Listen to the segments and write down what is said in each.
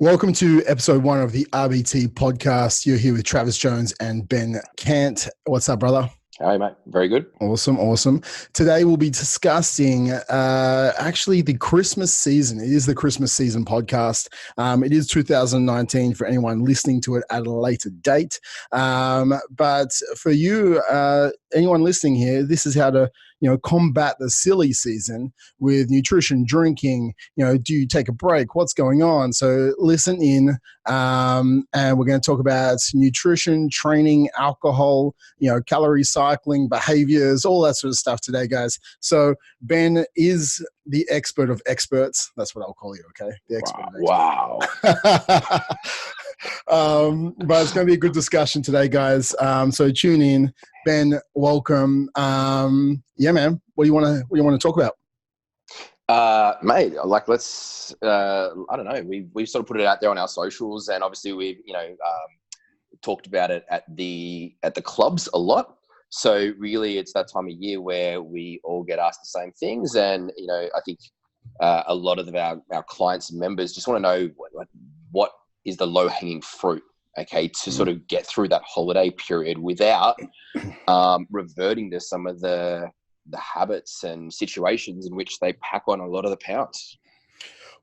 Welcome to episode 1 of the RBT podcast. You're here with Travis Jones and Ben Cant. What's up, brother? Hi, mate. Very good. Awesome. Today we'll be discussing actually the Christmas season. It is the Christmas season podcast. It is 2019 for anyone listening to it at a later date. But for you, anyone listening here, this is how to combat the silly season with nutrition, drinking. Do you take a break? What's going on? So listen in, and we're going to talk about nutrition, training, alcohol, calorie cycling, behaviors, all that sort of stuff today, guys. So Ben is the expert of experts. That's what I'll call you, okay? The expert. Wow. But it's going to be a good discussion today, guys. So tune in. Ben, welcome. Yeah, man. What do you want to talk about? Mate, let's, I don't know. We've sort of put it out there on our socials, and obviously we've, talked about it at the clubs a lot. So really it's that time of year where we all get asked the same things. And, I think a lot of our clients and members just want to know what is the low hanging fruit, okay, to sort of get through that holiday period without reverting to some of the habits and situations in which they pack on a lot of the pounds.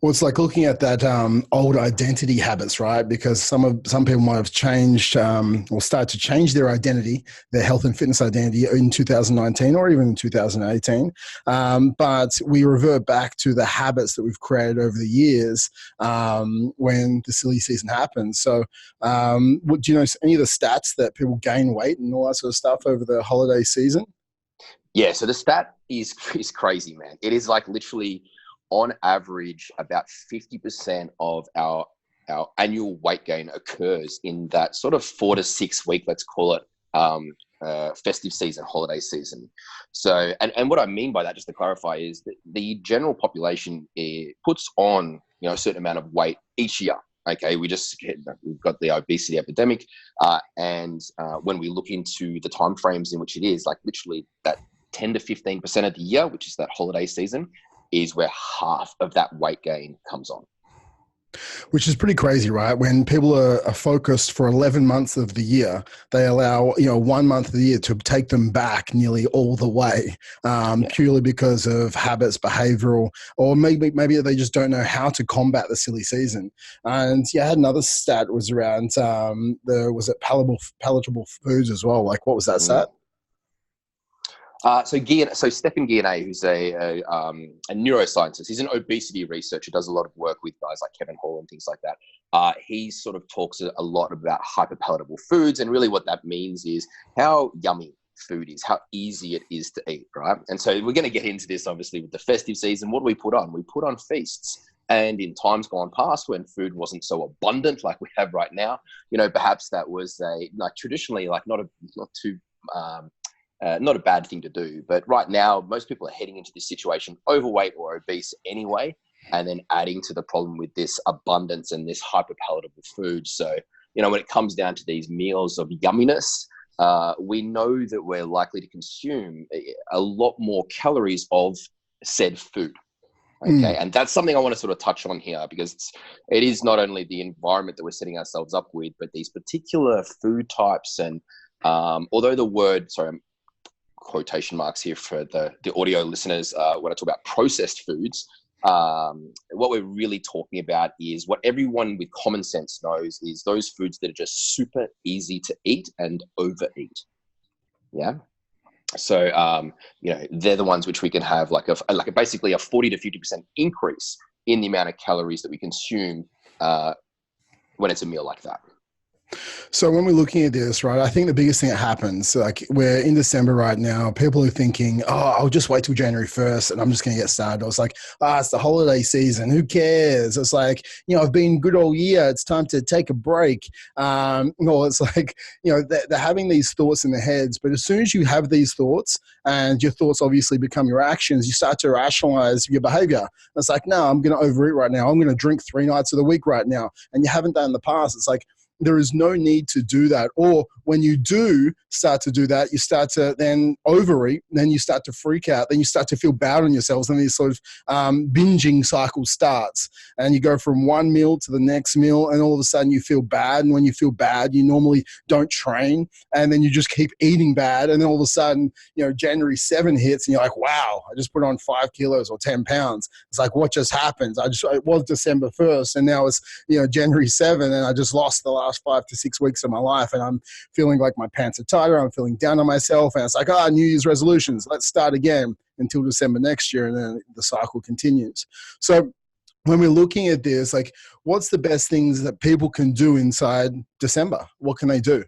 Well, it's like looking at that old identity habits, right? Because some people might have changed or started to change their identity, their health and fitness identity in 2019 or even in 2018. But we revert back to the habits that we've created over the years when the silly season happens. So do you know any of the stats that people gain weight and all that sort of stuff over the holiday season? Yeah, so the stat is crazy, man. It is like literally on average, about 50% of our annual weight gain occurs in that sort of 4 to 6 week, let's call it, festive season, holiday season. So, and what I mean by that, just to clarify, is that the general population puts on, a certain amount of weight each year. Okay, we've got the obesity epidemic, and when we look into the timeframes in which it is, like literally that 10 to 15% of the year, which is that holiday season, is where half of that weight gain comes on. Which is pretty crazy, right? When people are focused for 11 months of the year, they allow, 1 month of the year to take them back nearly all the way, purely because of habits, behavioral, or maybe they just don't know how to combat the silly season. And I had another stat was around, palatable foods as well. Like, what was that stat? So Stephen Guyenet, who's a neuroscientist, he's an obesity researcher, does a lot of work with guys like Kevin Hall and things like that. He sort of talks a lot about hyperpalatable foods, and really what that means is how yummy food is, how easy it is to eat, right? And so we're going to get into this, obviously, with the festive season. What do we put on? We put on feasts. And in times gone past, when food wasn't so abundant like we have right now, perhaps that was traditionally not a bad thing to do. But right now, most people are heading into this situation overweight or obese anyway, and then adding to the problem with this abundance and this hyperpalatable food. So, when it comes down to these meals of yumminess, we know that we're likely to consume a lot more calories of said food. Okay. And that's something I want to sort of touch on here, because it is not only the environment that we're setting ourselves up with, but these particular food types. And although the word, quotation marks here for the audio listeners, when I talk about processed foods, what we're really talking about is what everyone with common sense knows is those foods that are just super easy to eat and overeat. Yeah. So, they're the ones which we can have basically a 40 to 50% increase in the amount of calories that we consume when it's a meal like that. So when we're looking at this, right, I think the biggest thing that happens, like we're in December right now, people are thinking, I'll just wait till January 1st and I'm just going to get started. I was like, it's the holiday season. Who cares? It's like, I've been good all year. It's time to take a break. It's like, they're having these thoughts in their heads, but as soon as you have these thoughts and your thoughts obviously become your actions, you start to rationalize your behavior. It's like, no, I'm going to overeat right now. I'm going to drink 3 nights of the week right now. And you haven't done in the past. It's like, there is no need to do that. Or when you do start to do that, you start to then overeat, then you start to freak out, then you start to feel bad on yourselves, and this sort of binging cycle starts. And you go from one meal to the next meal, and all of a sudden you feel bad. And when you feel bad, you normally don't train, and then you just keep eating bad. And then all of a sudden, January 7 hits, and you're like, wow, I just put on 5 kilos or 10 pounds. It's like, what just happened? It was December 1st, and now it's January 7, and I just lost the last 5 to 6 weeks of my life, and I'm feeling like my pants are tighter. I'm feeling down on myself, and it's like, New Year's resolutions. Let's start again until December next year, and then the cycle continues. So when we're looking at this, like, what's the best things that people can do inside December? What can they do?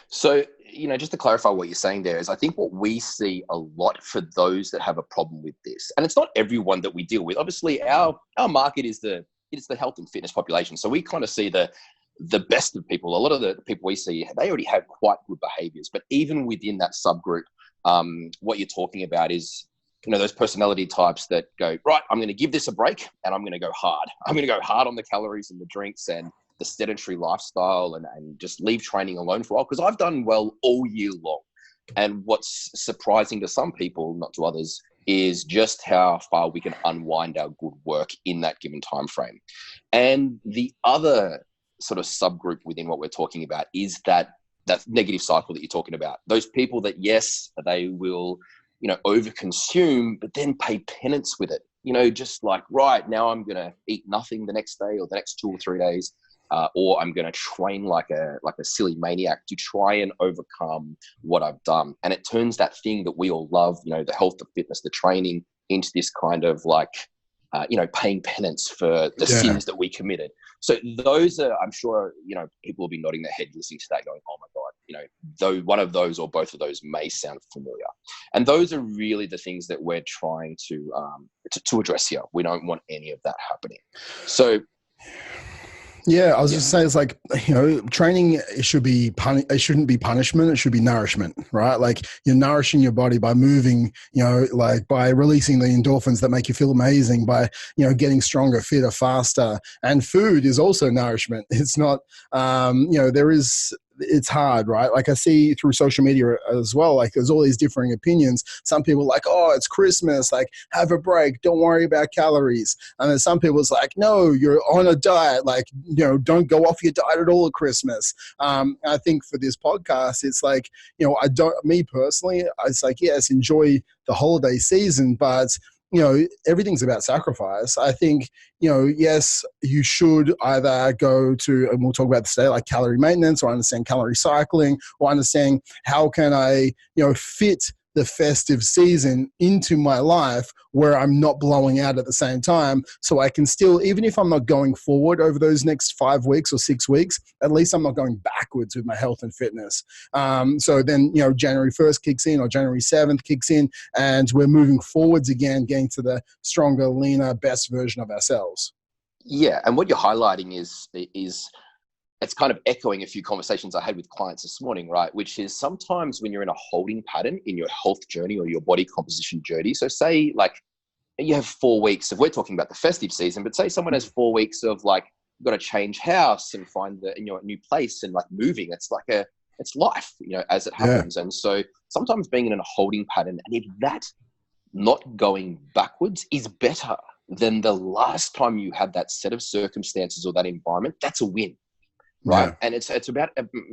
So, just to clarify what you're saying there is, I think what we see a lot for those that have a problem with this, and it's not everyone that we deal with. Obviously, our market is the health and fitness population. So we kind of see the best of people. A lot of the people we see, they already have quite good behaviors. But even within that subgroup, what you're talking about is, those personality types that go, right, I'm going to give this a break and I'm going to go hard. I'm going to go hard on the calories and the drinks and the sedentary lifestyle and just leave training alone for a while, because I've done well all year long. And what's surprising to some people, not to others, is just how far we can unwind our good work in that given time frame. And the other sort of subgroup within what we're talking about is that negative cycle that you're talking about. Those people that, yes, they will, overconsume, but then pay penance with it. Just like, right, now I'm going to eat nothing the next day or the next 2 or 3 days. Or I'm going to train like a silly maniac to try and overcome what I've done. And it turns that thing that we all love, the health, the fitness, the training, into this kind of like, paying penance for the sins that we committed. So those are, I'm sure, people will be nodding their head listening to that going, oh my God, though one of those or both of those may sound familiar. And those are really the things that we're trying to address here. We don't want any of that happening. So, yeah, I was just saying, it's like, training, it shouldn't be punishment. It should be nourishment, right? Like, you're nourishing your body by moving, like by releasing the endorphins that make you feel amazing, by, getting stronger, fitter, faster. And food is also nourishment. It's not, it's hard, right? Like, I see through social media as well, like, there's all these differing opinions. Some people are like, oh, it's Christmas, like, have a break, don't worry about calories. And then some people's like, no, you're on a diet, like, don't go off your diet at all at Christmas. I think for this podcast, it's like, me personally, it's like, yes, enjoy the holiday season, but everything's about sacrifice. I think, yes, you should either go to, and we'll talk about this today, like calorie maintenance, or understand calorie cycling, or understand how can I, fit the festive season into my life where I'm not blowing out at the same time. So I can still, even if I'm not going forward over those next 5 weeks or 6 weeks, at least I'm not going backwards with my health and fitness. So then, January 1st kicks in, or January 7th kicks in, and we're moving forwards again, getting to the stronger, leaner, best version of ourselves. Yeah. And what you're highlighting is it's kind of echoing a few conversations I had with clients this morning, right? Which is, sometimes when you're in a holding pattern in your health journey or your body composition journey. So say like you have 4 weeks of, we're talking about the festive season, but say someone has 4 weeks of like, you've got to change house and find a new place and like moving. It's like it's life, as it happens. Yeah. And so sometimes being in a holding pattern, and if that not going backwards is better than the last time you had that set of circumstances or that environment, that's a win. Right. Yeah. And it's about,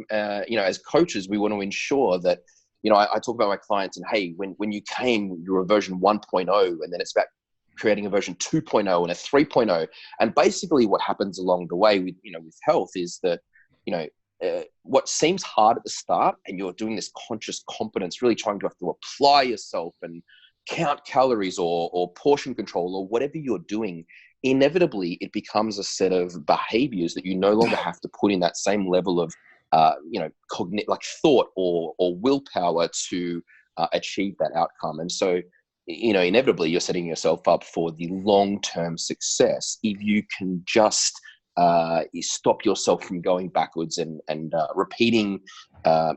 as coaches, we want to ensure that, I talk about my clients and, hey, when you came, you were version 1.0, and then it's about creating a version 2.0 and a 3.0. And basically what happens along the way with, with health is that, what seems hard at the start, and you're doing this conscious competence, really trying to have to apply yourself and count calories or portion control or whatever you're doing, inevitably it becomes a set of behaviors that you no longer have to put in that same level of, like thought or willpower to achieve that outcome. And so, inevitably you're setting yourself up for the long-term success if you can just stop yourself from going backwards and repeating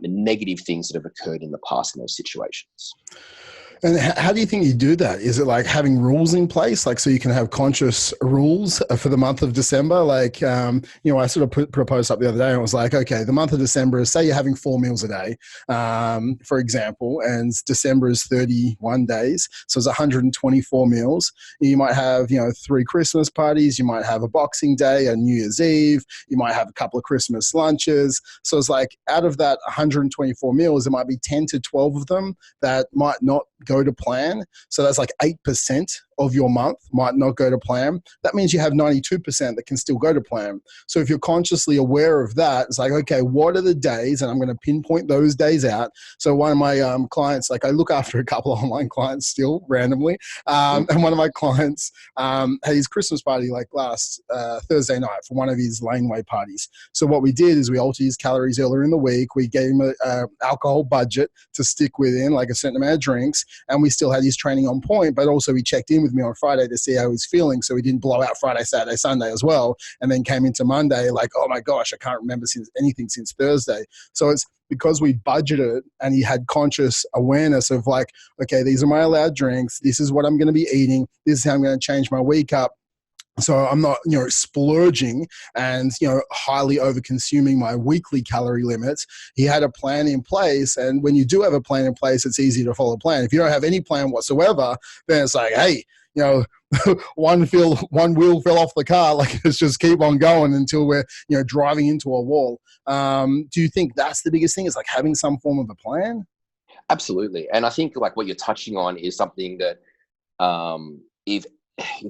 negative things that have occurred in the past in those situations. And how do you think you do that? Is it like having rules in place, like so you can have conscious rules for the month of December? Like, I sort of proposed up the other day and I was like, okay, the month of December is, say you're having 4 meals a day, for example, and December is 31 days. So it's 124 meals. You might have, 3 Christmas parties. You might have a Boxing Day, a New Year's Eve. You might have a couple of Christmas lunches. So it's like out of that 124 meals, there might be 10 to 12 of them that might not go to plan. So that's like 8% of your month might not go to plan. That means you have 92% that can still go to plan. So if you're consciously aware of that, it's like, okay, what are the days? And I'm going to pinpoint those days out. So one of my clients, like I look after a couple of online clients still randomly. And one of my clients had his Christmas party like last Thursday night for one of his laneway parties. So what we did is we altered his calories earlier in the week. We gave him an alcohol budget to stick within, like a certain amount of drinks. And we still had his training on point, but also he checked in with me on Friday to see how he was feeling. So he didn't blow out Friday, Saturday, Sunday as well. And then came into Monday like, oh my gosh, I can't remember anything since Thursday. So it's because we budgeted and he had conscious awareness of like, okay, these are my allowed drinks. This is what I'm going to be eating. This is how I'm going to change my week up. So I'm not, splurging and, highly over consuming my weekly calorie limits. He had a plan in place. And when you do have a plan in place, it's easy to follow a plan. If you don't have any plan whatsoever, then it's like, hey, one wheel fell off the car. Like, let's just keep on going until we're, driving into a wall. Do you think that's the biggest thing, is like having some form of a plan? Absolutely. And I think like what you're touching on is something that if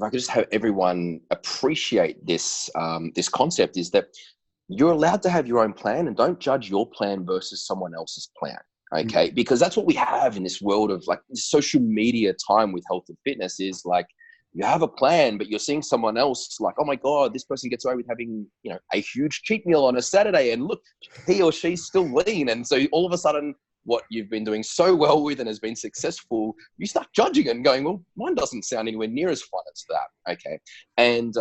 I could just have everyone appreciate this, this concept is that you're allowed to have your own plan, and don't judge your plan versus someone else's plan. Okay. Mm-hmm. Because that's what we have in this world of like social media time with health and fitness, is like you have a plan, but you're seeing someone else like, oh my God, this person gets away with having, a huge cheat meal on a Saturday, and look, he or she's still lean. And so all of a sudden, what you've been doing so well with and has been successful, you start judging it and going, well, mine doesn't sound anywhere near as fun as that. Okay. And,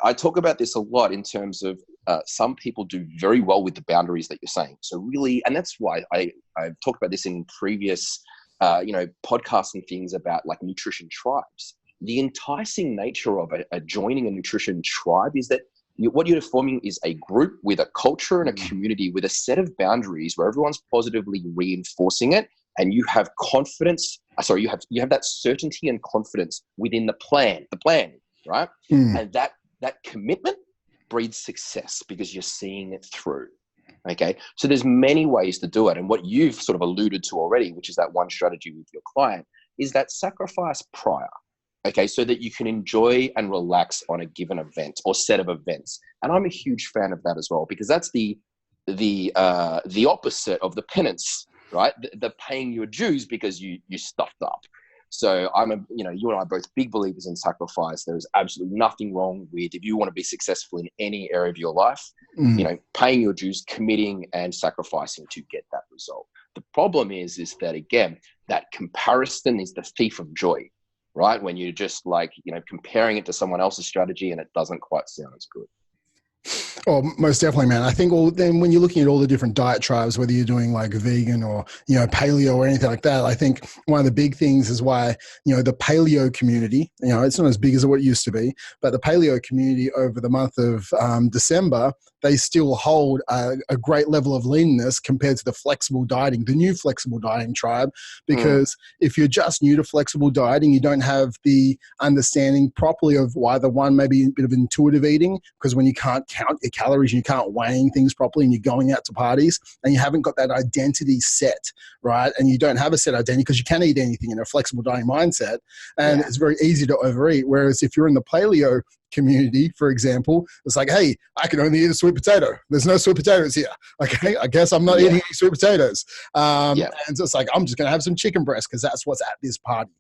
I talk about this a lot in terms of some people do very well with the boundaries that you're saying. So really, and that's why I've talked about this in previous, podcasts and things about like nutrition tribes. The enticing nature of joining a nutrition tribe is that what you're forming is a group with a culture and a community with a set of boundaries where everyone's positively reinforcing it, and you have confidence. You have that certainty and confidence within the plan, right? And that commitment breeds success because you're seeing it through. Okay. So there's many ways to do it. And what you've sort of alluded to already, which is that one strategy with your client, is that sacrifice prior. Okay, so that you can enjoy and relax on a given event or set of events. And I'm a huge fan of that as well, because that's the opposite of the penance, right? The paying your dues because you stuffed up. So you and I are both big believers in sacrifice. There is absolutely nothing wrong with, if you want to be successful in any area of your life, paying your dues, committing and sacrificing to get that result. The problem is that, again, that comparison is the thief of joy. Right? When you're just like, comparing it to someone else's strategy and it doesn't quite sound as good. Oh, most definitely, man. I think then when you're looking at all the different diet tribes, whether you're doing like vegan or, paleo or anything like that, I think one of the big things is why, the paleo community, it's not as big as what it used to be, but the paleo community over the month of December, they still hold a great level of leanness compared to the flexible dieting, the new flexible dieting tribe. Because if you're just new to flexible dieting, you don't have the understanding properly of why the one, maybe a bit of intuitive eating, because when you can't count your calories and you can't weighing things properly and you're going out to parties and you haven't got that identity set, right? And you don't have a set identity because you can eat anything in a flexible dieting mindset, and it's very easy to overeat. Whereas if you're in the paleo community, for example, it's like, hey, I can only eat a sweet potato. There's no sweet potatoes here. Okay, I guess I'm not eating any sweet potatoes. And so it's like, I'm just going to have some chicken breast because that's what's at this party.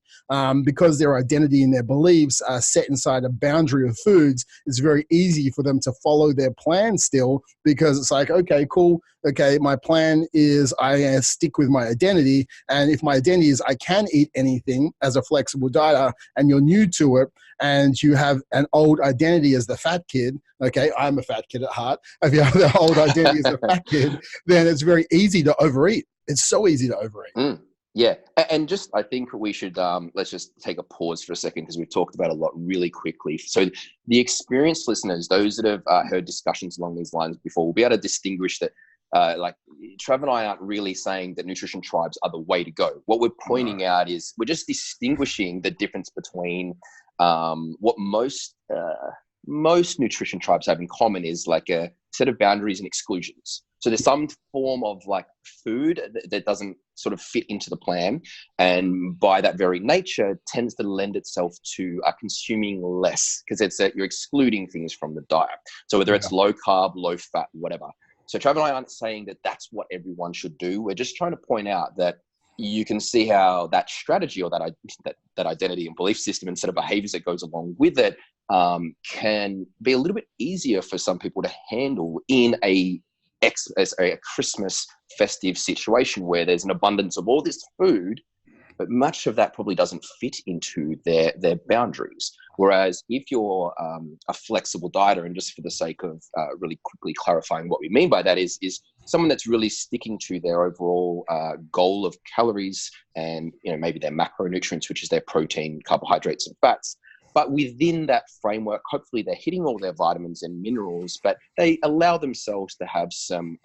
Because their identity and their beliefs are set inside a boundary of foods, it's very easy for them to follow their plan still, because it's like, okay, cool. Okay, my plan is I stick with my identity. And if my identity is I can eat anything as a flexible dieter, and you're new to it, and you have an old identity as the fat kid, okay, I'm a fat kid at heart. If you have the old identity as a fat kid, then it's very easy to overeat. It's so easy to overeat. Yeah, and just I think we should let's just take a pause for a second because we've talked about a lot really quickly. So the experienced listeners, those that have heard discussions along these lines before, will be able to distinguish that. Like Trav and I aren't really saying that nutrition tribes are the way to go. What we're pointing out is we're just distinguishing the difference between what most nutrition tribes have in common is like a set of boundaries and exclusions. So there's some form of like food that doesn't sort of fit into the plan, and by that very nature tends to lend itself to consuming less because you're excluding things from the diet. So whether it's low carb, low fat, whatever. So Trav and I aren't saying that that's what everyone should do. We're just trying to point out that you can see how that strategy or that identity and belief system and set of behaviors that goes along with it can be a little bit easier for some people to handle in a Christmas festive situation where there's an abundance of all this food, but much of that probably doesn't fit into their boundaries. Whereas if you're a flexible dieter, and just for the sake of really quickly clarifying what we mean by that is someone that's really sticking to their overall goal of calories and maybe their macronutrients, which is their protein, carbohydrates, and fats. But within that framework, hopefully they're hitting all their vitamins and minerals, but they allow themselves to have some,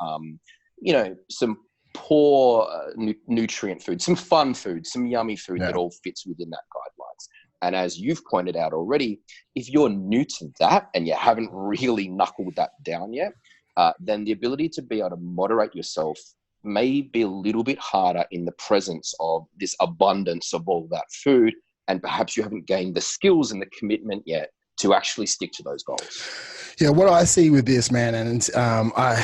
some poor nutrient food, some fun food, some yummy food that all fits within that guidelines. And as you've pointed out already, if you're new to that and you haven't really knuckled that down yet, then the ability to be able to moderate yourself may be a little bit harder in the presence of this abundance of all that food. And perhaps you haven't gained the skills and the commitment yet to actually stick to those goals. Yeah, what I see with this, man, and I'll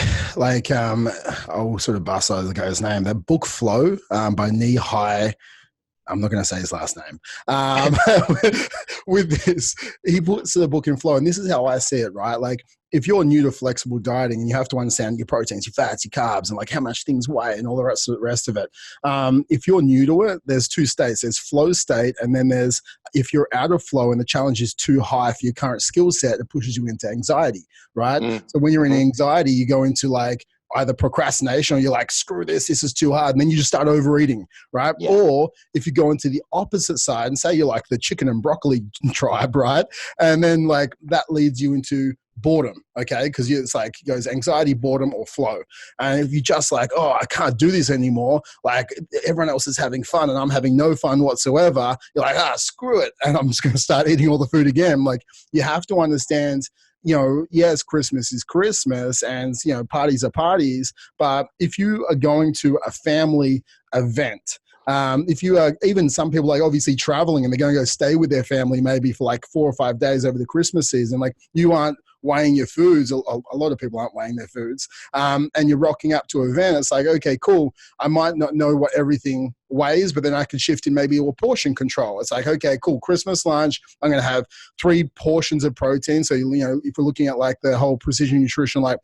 sort of bust out the guy's name. That book Flow by Knee High. I'm not going to say his last name. With this, he puts the book in flow, and this is how I see it, right? Like, if you're new to flexible dieting and you have to understand your proteins, your fats, your carbs, and like how much things weigh and all the rest of it. If you're new to it, there's two states. There's flow state, and then there's if you're out of flow and the challenge is too high for your current skill set, it pushes you into anxiety, right? So when you're in anxiety, you go into like either procrastination or you're like, screw this is too hard. And then you just start overeating, right? Yeah. Or if you go into the opposite side and say you're like the chicken and broccoli tribe, right? And then like that leads you into boredom, okay? Because it's like it goes anxiety, boredom, or flow. And if you just like, oh, I can't do this anymore, like everyone else is having fun and I'm having no fun whatsoever, you're like, screw it. And I'm just going to start eating all the food again. Like you have to understand, yes, Christmas is Christmas and, parties are parties. But if you are going to a family event, if you are even some people like obviously traveling and they're going to go stay with their family maybe for like 4 or 5 days over the Christmas season, like you aren't weighing your foods. A lot of people aren't weighing their foods. And you're rocking up to an event. It's like, okay, cool. I might not know what everything weighs, but then I can shift in maybe a portion control. It's like, okay, cool. Christmas lunch, I'm going to have 3 portions of protein. So, if we're looking at like the whole precision nutrition, like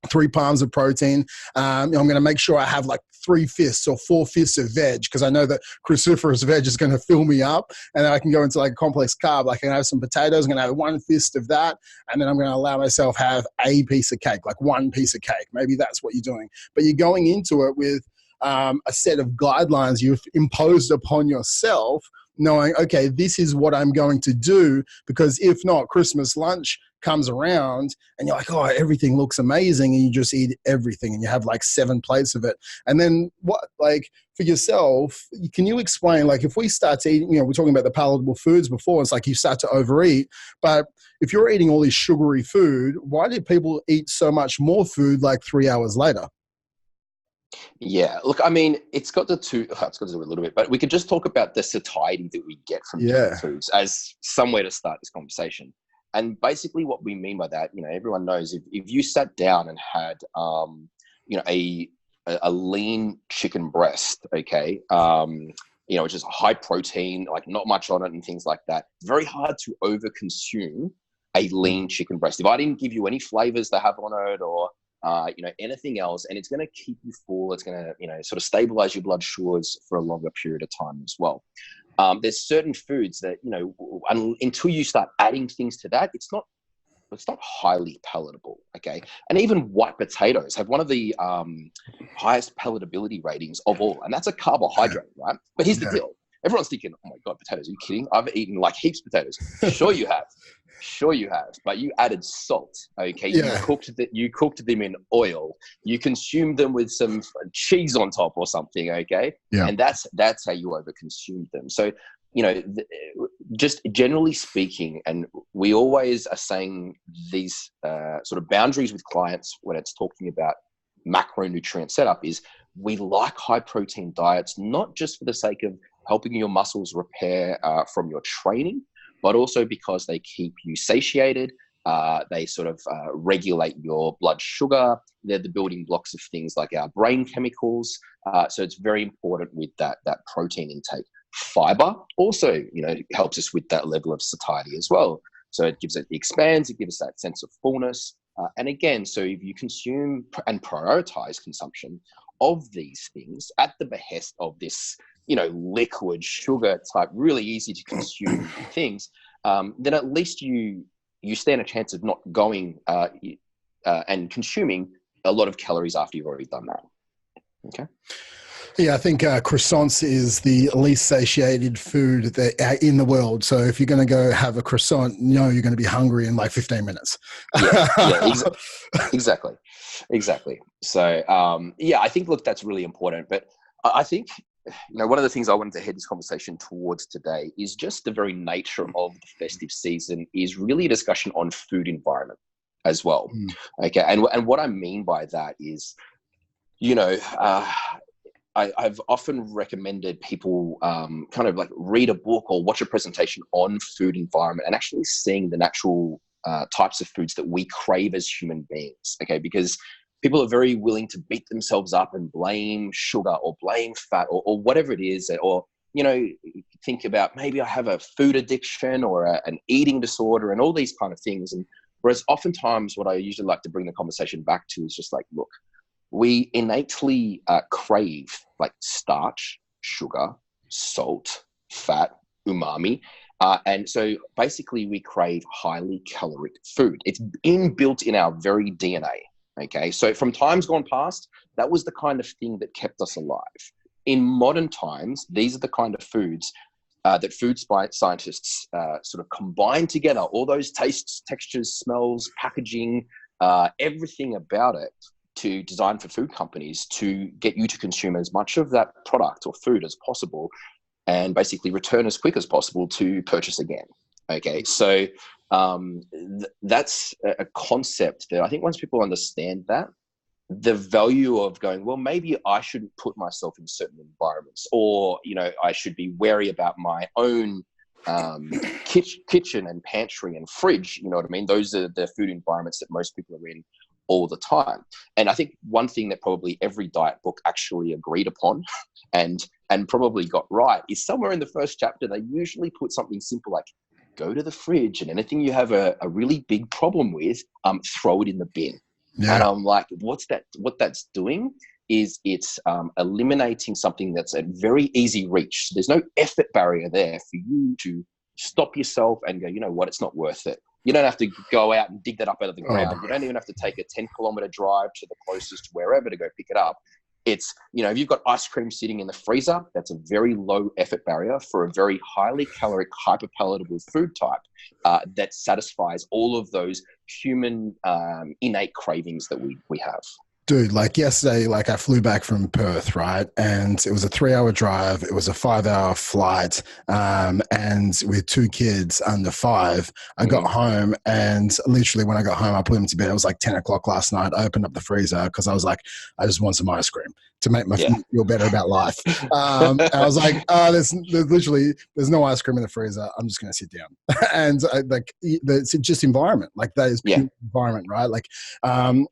3 pounds of protein. I'm going to make sure I have like 3/5 or 4/5 of veg because I know that cruciferous veg is going to fill me up, and then I can go into like a complex carb. Like I can have some potatoes. I'm going to have 1/5 of that, and then I'm going to allow myself have a piece of cake, like 1 piece of cake. Maybe that's what you're doing, but you're going into it with a set of guidelines you've imposed upon yourself, knowing, okay, this is what I'm going to do, because if not, Christmas lunch comes around and you're like, oh, everything looks amazing, and you just eat everything and you have like 7 plates of it. And then what, like for yourself, can you explain, like if we start to eat, we're talking about the palatable foods before, it's like you start to overeat, but if you're eating all this sugary food, why do people eat so much more food like 3 hours later? Yeah, look, I mean, it's got to do a little bit, but we could just talk about the satiety that we get from different foods as somewhere to start this conversation. And basically what we mean by that, everyone knows if you sat down and had, a lean chicken breast, okay, which is high protein, like not much on it and things like that, it's very hard to overconsume a lean chicken breast. If I didn't give you any flavors to have on it or, anything else, and it's going to keep you full. It's going to, sort of stabilize your blood sugars for a longer period of time as well. There's certain foods that, until you start adding things to that, it's not it's not highly palatable. Okay. And even white potatoes have one of the highest palatability ratings of all. And that's a carbohydrate, right? But here's the deal. Everyone's thinking, oh my God, potatoes, are you kidding? I've eaten like heaps of potatoes. Sure you have. Sure you have. But you added salt. Okay. Yeah. You cooked them in oil. You consumed them with some cheese on top or something. Okay. Yeah. And that's how you overconsumed them. So, just generally speaking, and we always are saying these sort of boundaries with clients when it's talking about macronutrient setup is we like high protein diets, not just for the sake of helping your muscles repair from your training, but also because they keep you satiated. They sort of regulate your blood sugar. They're the building blocks of things like our brain chemicals. So it's very important with that protein intake. Fiber also, helps us with that level of satiety as well. So it expands, it gives us that sense of fullness. And again, so if you consume and prioritize consumption of these things at the behest of this, liquid sugar type, really easy to consume things, then at least you stand a chance of not going and consuming a lot of calories after you've already done that. Okay. Yeah, I think croissants is the least satiated food in the world. So if you're going to go have a croissant, you're going to be hungry in like 15 minutes. Exactly. So, I think, look, that's really important. But I think, one of the things I wanted to head this conversation towards today is just the very nature of the festive season is really a discussion on food environment as well. Okay. And what I mean by that is, I've often recommended people kind of like read a book or watch a presentation on food environment and actually seeing the natural types of foods that we crave as human beings. Okay, because people are very willing to beat themselves up and blame sugar or blame fat or whatever it is, or think about maybe I have a food addiction or an eating disorder and all these kind of things. And whereas oftentimes what I usually like to bring the conversation back to is just like, look, we innately crave like starch, sugar, salt, fat, umami. And so basically we crave highly caloric food. It's inbuilt in our very DNA. Okay. So from times gone past, that was the kind of thing that kept us alive. In modern times, these are the kind of foods that food scientists sort of combine together, all those tastes, textures, smells, packaging, everything about it, to design for food companies to get you to consume as much of that product or food as possible and basically return as quick as possible to purchase again. Okay. So that's a concept that I think once people understand that, the value of going, well, maybe I shouldn't put myself in certain environments, or, I should be wary about my own kitchen and pantry and fridge. You know what I mean? Those are the food environments that most people are in all the time. And I think one thing that probably every diet book actually agreed upon and probably got right is somewhere in the first chapter, they usually put something simple like go to the fridge and anything you have a really big problem with, throw it in the bin. Yeah. And I'm like, what that's doing is it's eliminating something that's a very easy reach. So there's no effort barrier there for you to stop yourself and go, you know what, it's not worth it. You don't have to go out and dig that up out of the ground. You don't even have to take a 10-kilometer drive to the closest wherever to go pick it up. It's, if you've got ice cream sitting in the freezer, that's a very low effort barrier for a very highly caloric, hyperpalatable food type that satisfies all of those human innate cravings that we have. Dude, like yesterday, like I flew back from Perth, right? And it was a 3-hour drive. It was a 5-hour flight. And with 2 kids under 5, I got home, and literally when I got home, I put them to bed. It was like 10 o'clock last night. I opened up the freezer because I was like, I just want some ice cream to make my feel better about life. And I was like, there's no ice cream in the freezer. I'm just going to sit down. And it's just environment. Like that is pure environment, right? Like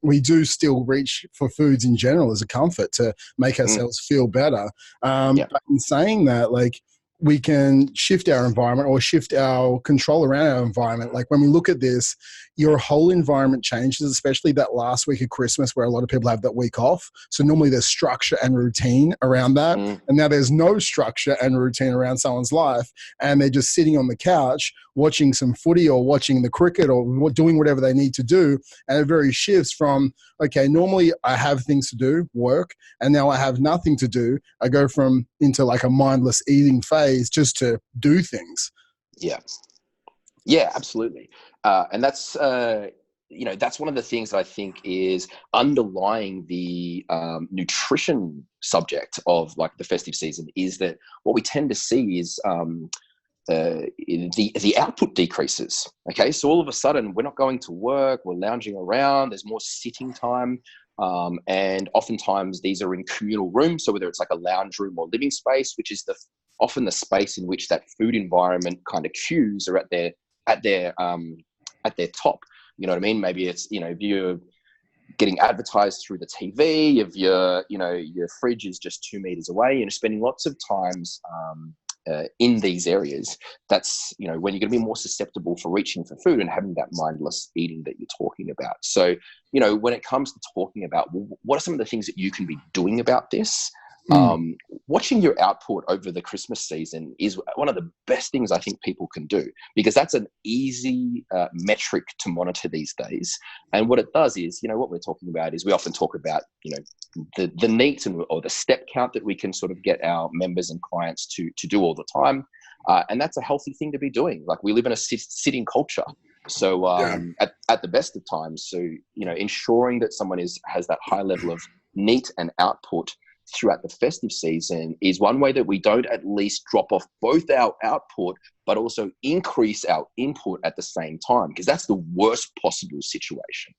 we do still reach for foods in general as a comfort to make ourselves feel better. But in saying that, like we can shift our environment or shift our control around our environment. Like when we look at this, your whole environment changes, especially that last week of Christmas where a lot of people have that week off. So normally there's structure and routine around that. And now there's no structure and routine around someone's life. And they're just sitting on the couch watching some footy or watching the cricket or doing whatever they need to do. And it very shifts from, okay, normally I have things to do, work, and now I have nothing to do. I go from into like a mindless eating phase just to do things. Yeah, absolutely. And that's, that's one of the things that I think is underlying the nutrition subject of like the festive season is that what we tend to see is the output decreases. Okay, so all of a sudden we're not going to work, we're lounging around, there's more sitting time. And oftentimes these are in communal rooms. So whether it's like a lounge room or living space, which is often the space in which that food environment kind of cues are at their top. You know what I mean? Maybe it's, if you're getting advertised through the TV, if your fridge is just 2 meters away, spending lots of times in these areas, that's, when you're going to be more susceptible for reaching for food and having that mindless eating that you're talking about. So, when it comes to talking about what are some of the things that you can be doing about this, watching your output over the Christmas season is one of the best things I think people can do, because that's an easy metric to monitor these days. And what it does is, what we're talking about is we often talk about, the neat or the step count that we can sort of get our members and clients to do all the time. And that's a healthy thing to be doing. Like we live in a sitting culture. So at the best of times, so, ensuring that someone has that high level of neat and output throughout the festive season is one way that we don't at least drop off both our output, but also increase our input at the same time, because that's the worst possible situation.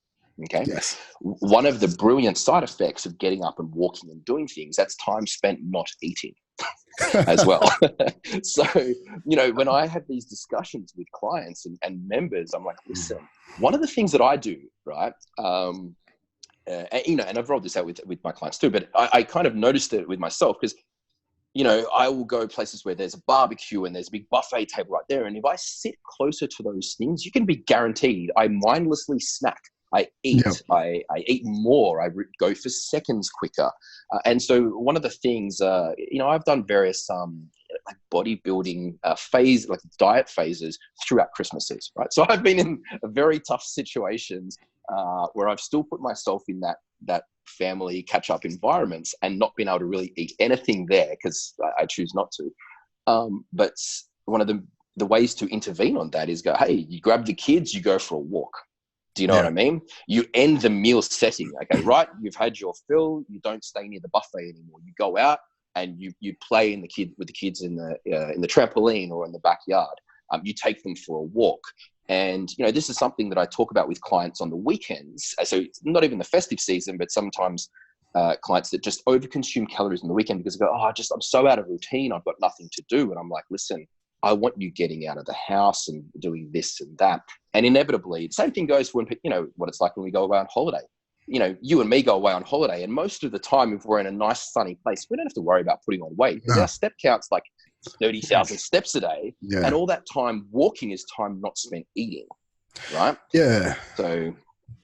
Okay. Yes. One of the brilliant side effects of getting up and walking and doing things, that's time spent not eating as well. So, when I have these discussions with clients and members, I'm like, listen, one of the things that I do, right, and I've rolled this out with my clients too, but I kind of noticed it with myself because, I will go places where there's a barbecue and there's a big buffet table right there. And if I sit closer to those things, you can be guaranteed I mindlessly snack. I eat, yep. I eat more, I go for seconds quicker. And so one of the things, I've done various like bodybuilding phase, like diet phases throughout Christmas season, right? So I've been in very tough situations where I've still put myself in that family catch-up environments and not been able to really eat anything there because I choose not to. But one of the ways to intervene on that is go, hey, you grab the kids, you go for a walk. Do you know what I mean? You end the meal setting, okay, right? You've had your fill. You don't stay near the buffet anymore. You go out and you play with the kids in the trampoline or in the backyard. You take them for a walk. And, this is something that I talk about with clients on the weekends. So it's not even the festive season, but sometimes clients that just overconsume calories on the weekend because they go, I'm so out of routine. I've got nothing to do. And I'm like, listen, I want you getting out of the house and doing this and that. And inevitably, the same thing goes for when, what it's like when we go away on holiday. You and me go away on holiday, and most of the time, if we're in a nice sunny place, we don't have to worry about putting on weight because our step count's like 30,000 steps a day. Yeah. And all that time walking is time not spent eating. Right. Yeah. So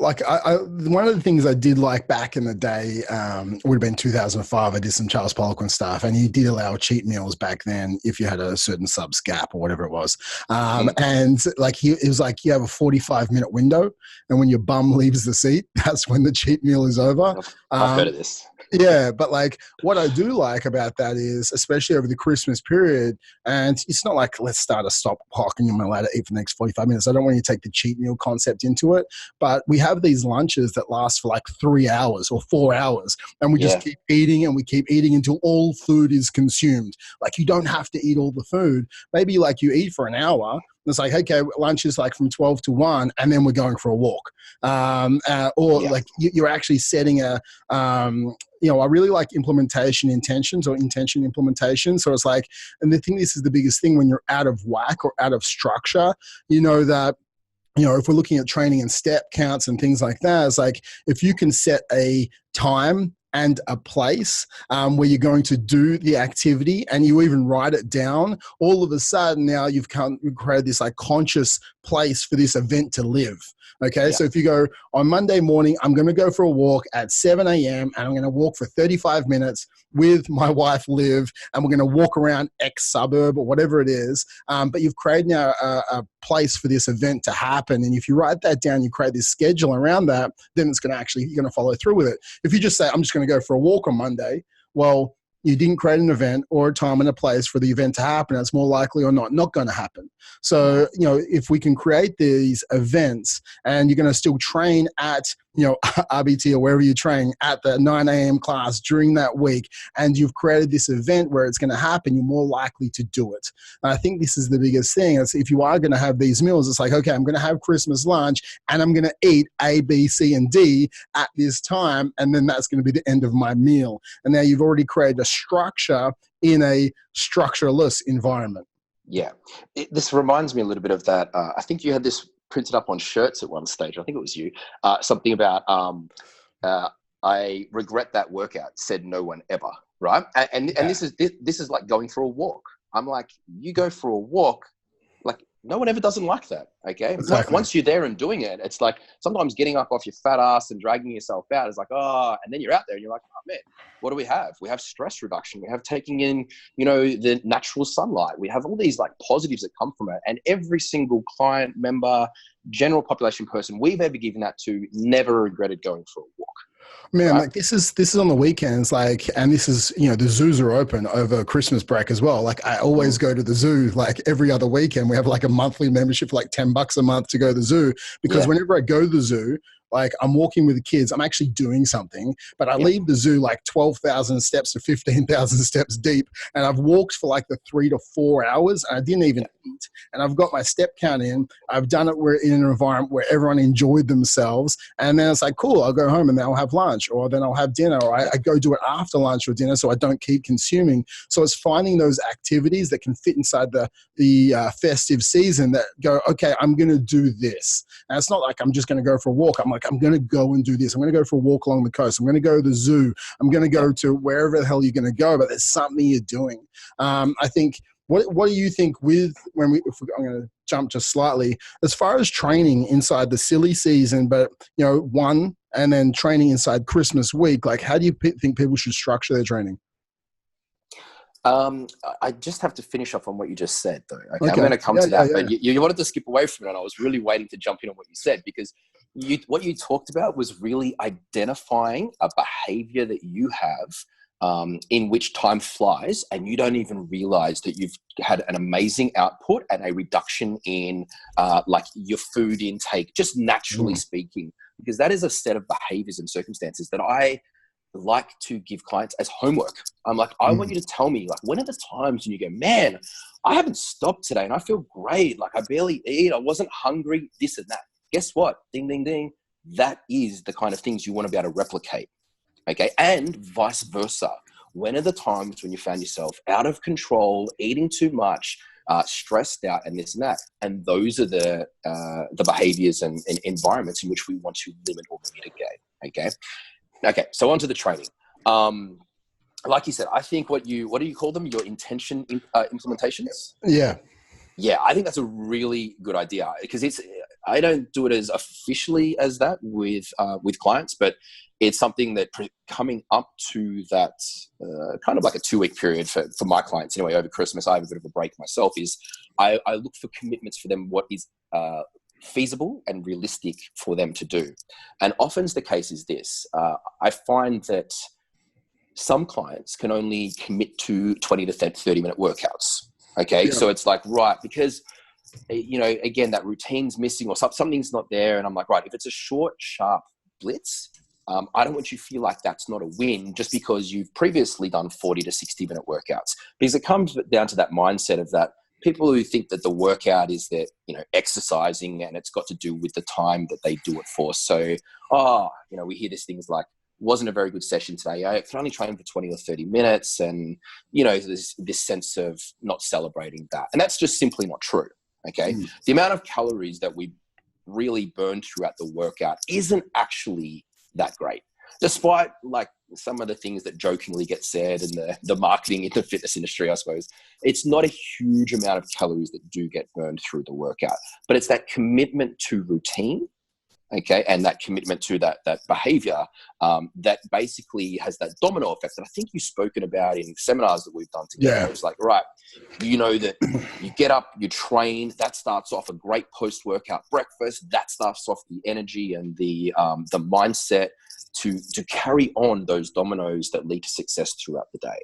like one of the things I did like back in the day would have been 2005. I did some Charles Poliquin stuff, and he did allow cheat meals back then if you had a certain subs gap or whatever it was. And like it was like you have a 45-minute window, and when your bum leaves the seat, that's when the cheat meal is over. I've heard of this. Yeah, but like what I do like about that is, especially over the Christmas period, and it's not like let's start a stop clock and you're allowed to eat for the next 45 minutes. I don't want you to take the cheat meal concept into it, but we have these lunches that last for like 3 hours or 4 hours, and we just keep eating and we keep eating until all food is consumed. Like you don't have to eat all the food. Maybe like you eat for an hour. It's like, okay, lunch is like from 12 to 1, and then we're going for a walk. Like you're actually setting I really like implementation intentions or intention implementation. So it's like, and I think this is the biggest thing when you're out of whack or out of structure, that, if we're looking at training and step counts and things like that, it's like if you can set a time and a place where you're going to do the activity, and you even write it down, all of a sudden now you've created this like conscious place for this event to live. Okay, so if you go on Monday morning, I'm going to go for a walk at 7 a.m. and I'm going to walk for 35 minutes with my wife, Liv, and we're going to walk around X suburb or whatever it is. But you've created now a place for this event to happen. And if you write that down, you create this schedule around that, then it's going to actually, you're going to follow through with it. If you just say, I'm just going to go for a walk on Monday, well, you didn't create an event or a time and a place for the event to happen. It's more likely or not going to happen. So, if we can create these events and you're going to still train at, RBT or wherever you train at the 9 a.m. class during that week, and you've created this event where it's going to happen, you're more likely to do it. And I think this is the biggest thing. It's if you are going to have these meals, it's like, okay, I'm going to have Christmas lunch and I'm going to eat A, B, C, and D at this time. And then that's going to be the end of my meal. And now you've already created a structure in a structureless environment. Yeah. This reminds me a little bit of that. I think you had this printed up on shirts at one stage. I think it was you. Something about I regret that workout, said no one ever. Right. And this is like going for a walk. I'm like, you go for a walk, like no one ever doesn't like that. Okay. Exactly. Once you're there and doing it, it's like sometimes getting up off your fat ass and dragging yourself out is like, and then you're out there and you're like, oh man, what do we have? We have stress reduction. We have taking in, the natural sunlight. We have all these like positives that come from it. And every single client, member, general population person we've ever given that to never regretted going for a walk. Man, like this is on the weekends, like, and this is, the zoos are open over Christmas break as well. Like I always go to the zoo, like every other weekend. We have like a monthly membership for like $10 a month to go to the zoo, because whenever I go to the zoo, like I'm walking with the kids, I'm actually doing something, but I leave the zoo like 12,000 steps to 15,000 steps deep. And I've walked for like the 3 to 4 hours and I didn't even eat. And I've got my step count in. I've done it in an environment where everyone enjoyed themselves. And then it's like, cool, I'll go home and then I'll have lunch, or then I'll have dinner, or I go do it after lunch or dinner so I don't keep consuming. So it's finding those activities that can fit inside the festive season that go, okay, I'm going to do this. And it's not like I'm just going to go for a walk. I'm going to go and do this. I'm going to go for a walk along the coast. I'm going to go to the zoo. I'm going to go to wherever the hell you're going to go, but there's something you're doing. I think, what do you think I'm going to jump just slightly, as far as training inside the silly season, but, and then training inside Christmas week, like how do you think people should structure their training? I just have to finish off on what you just said, though. Okay. I'm going to come to that, but you wanted to skip away from it, and I was really waiting to jump in on what you said, because what you talked about was really identifying a behavior that you have in which time flies, and you don't even realize that you've had an amazing output and a reduction in like your food intake, just naturally speaking, because that is a set of behaviors and circumstances that I like to give clients as homework. I'm like, I want you to tell me, like, when are the times when you go, man, I haven't stopped today and I feel great. Like I barely eat. I wasn't hungry, this and that. Guess what? Ding, ding, ding. That is the kind of things you want to be able to replicate. Okay. And vice versa. When are the times when you found yourself out of control, eating too much, stressed out, and this and that? And those are the behaviors and environments in which we want to limit or mitigate. Okay. So on to the training. Like you said, I think what do you call them? Your intention implementations? Yeah, I think that's a really good idea, because I don't do it as officially as that with clients, but it's something that coming up to that kind of like a 2-week period for my clients anyway, over Christmas, I have a bit of a break myself, is I look for commitments for them, what is feasible and realistic for them to do. And often the case is this, I find that some clients can only commit to 20 to 30 minute workouts. Okay. So it's like, right, because, again, that routine's missing or something's not there. And I'm like, right, if it's a short, sharp blitz, I don't want you to feel like that's not a win just because you've previously done 40 to 60 minute workouts, because it comes down to that mindset of that people who think that the workout is that, exercising and it's got to do with the time that they do it for. So, we hear these things like, wasn't a very good session today. I can only train for 20 or 30 minutes. And, there's this sense of not celebrating that. And that's just simply not true. Okay. The amount of calories that we really burn throughout the workout isn't actually that great, despite like some of the things that jokingly get said in the marketing in the fitness industry, I suppose, it's not a huge amount of calories that do get burned through the workout, but it's that commitment to routine. Okay, and that commitment to that behavior that basically has that domino effect that I think you've spoken about in seminars that we've done together. Yeah. It's like, right, you know that you get up, you train, that starts off a great post-workout breakfast, that starts off the energy and the mindset to carry on those dominoes that lead to success throughout the day.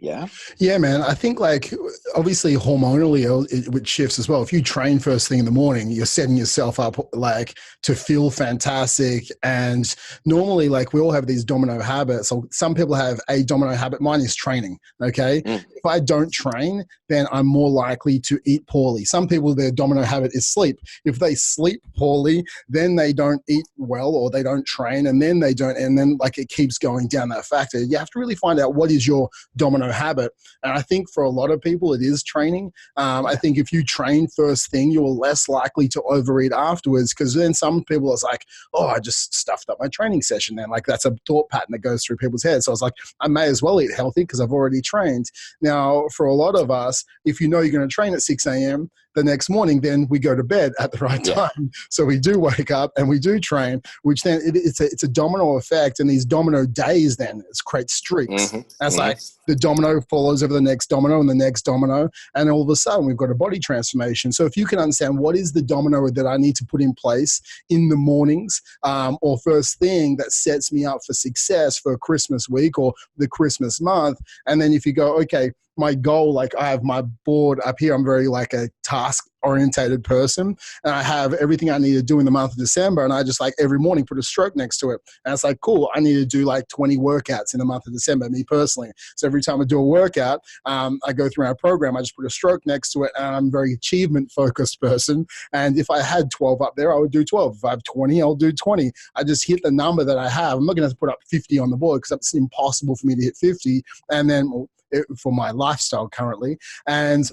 Yeah, man. I think like obviously hormonally it shifts as well. If you train first thing in the morning, you're setting yourself up like to feel fantastic. And normally like we all have these domino habits. So some people have a domino habit. Mine is training. Okay. If I don't train, then I'm more likely to eat poorly. Some people, their domino habit is sleep. If they sleep poorly, then they don't eat well or they don't train and then they don't. And then like it keeps going down that factor. You have to really find out what is your domino habit. And I think for a lot of people, it is training. I think if you train first thing, you're less likely to overeat afterwards because then some people are like, oh, I just stuffed up my training session. Then like that's a thought pattern that goes through people's heads. So I was like, I may as well eat healthy because I've already trained. Now, for a lot of us, if you know you're going to train at 6 a.m., the next morning, then we go to bed at the right time. So we do wake up and we do train, which then it's a domino effect. And these domino days then create streaks. That's like the domino follows over the next domino and the next domino. And all of a sudden we've got a body transformation. So if you can understand what is the domino that I need to put in place in the mornings or first thing that sets me up for success for Christmas week or the Christmas month. And then if you go, okay, my goal, like I have my board up here. I'm very like a task orientated person and I have everything I need to do in the month of December. And I just like every morning put a stroke next to it. And it's like, cool, I need to do like 20 workouts in the month of December, me personally. So every time I do a workout, I go through our program, I just put a stroke next to it. And I'm a very achievement focused person. And if I had 12 up there, I would do 12. If I have 20, I'll do 20. I just hit the number that I have. I'm not going to put up 50 on the board because it's impossible for me to hit 50. And then for my lifestyle currently. And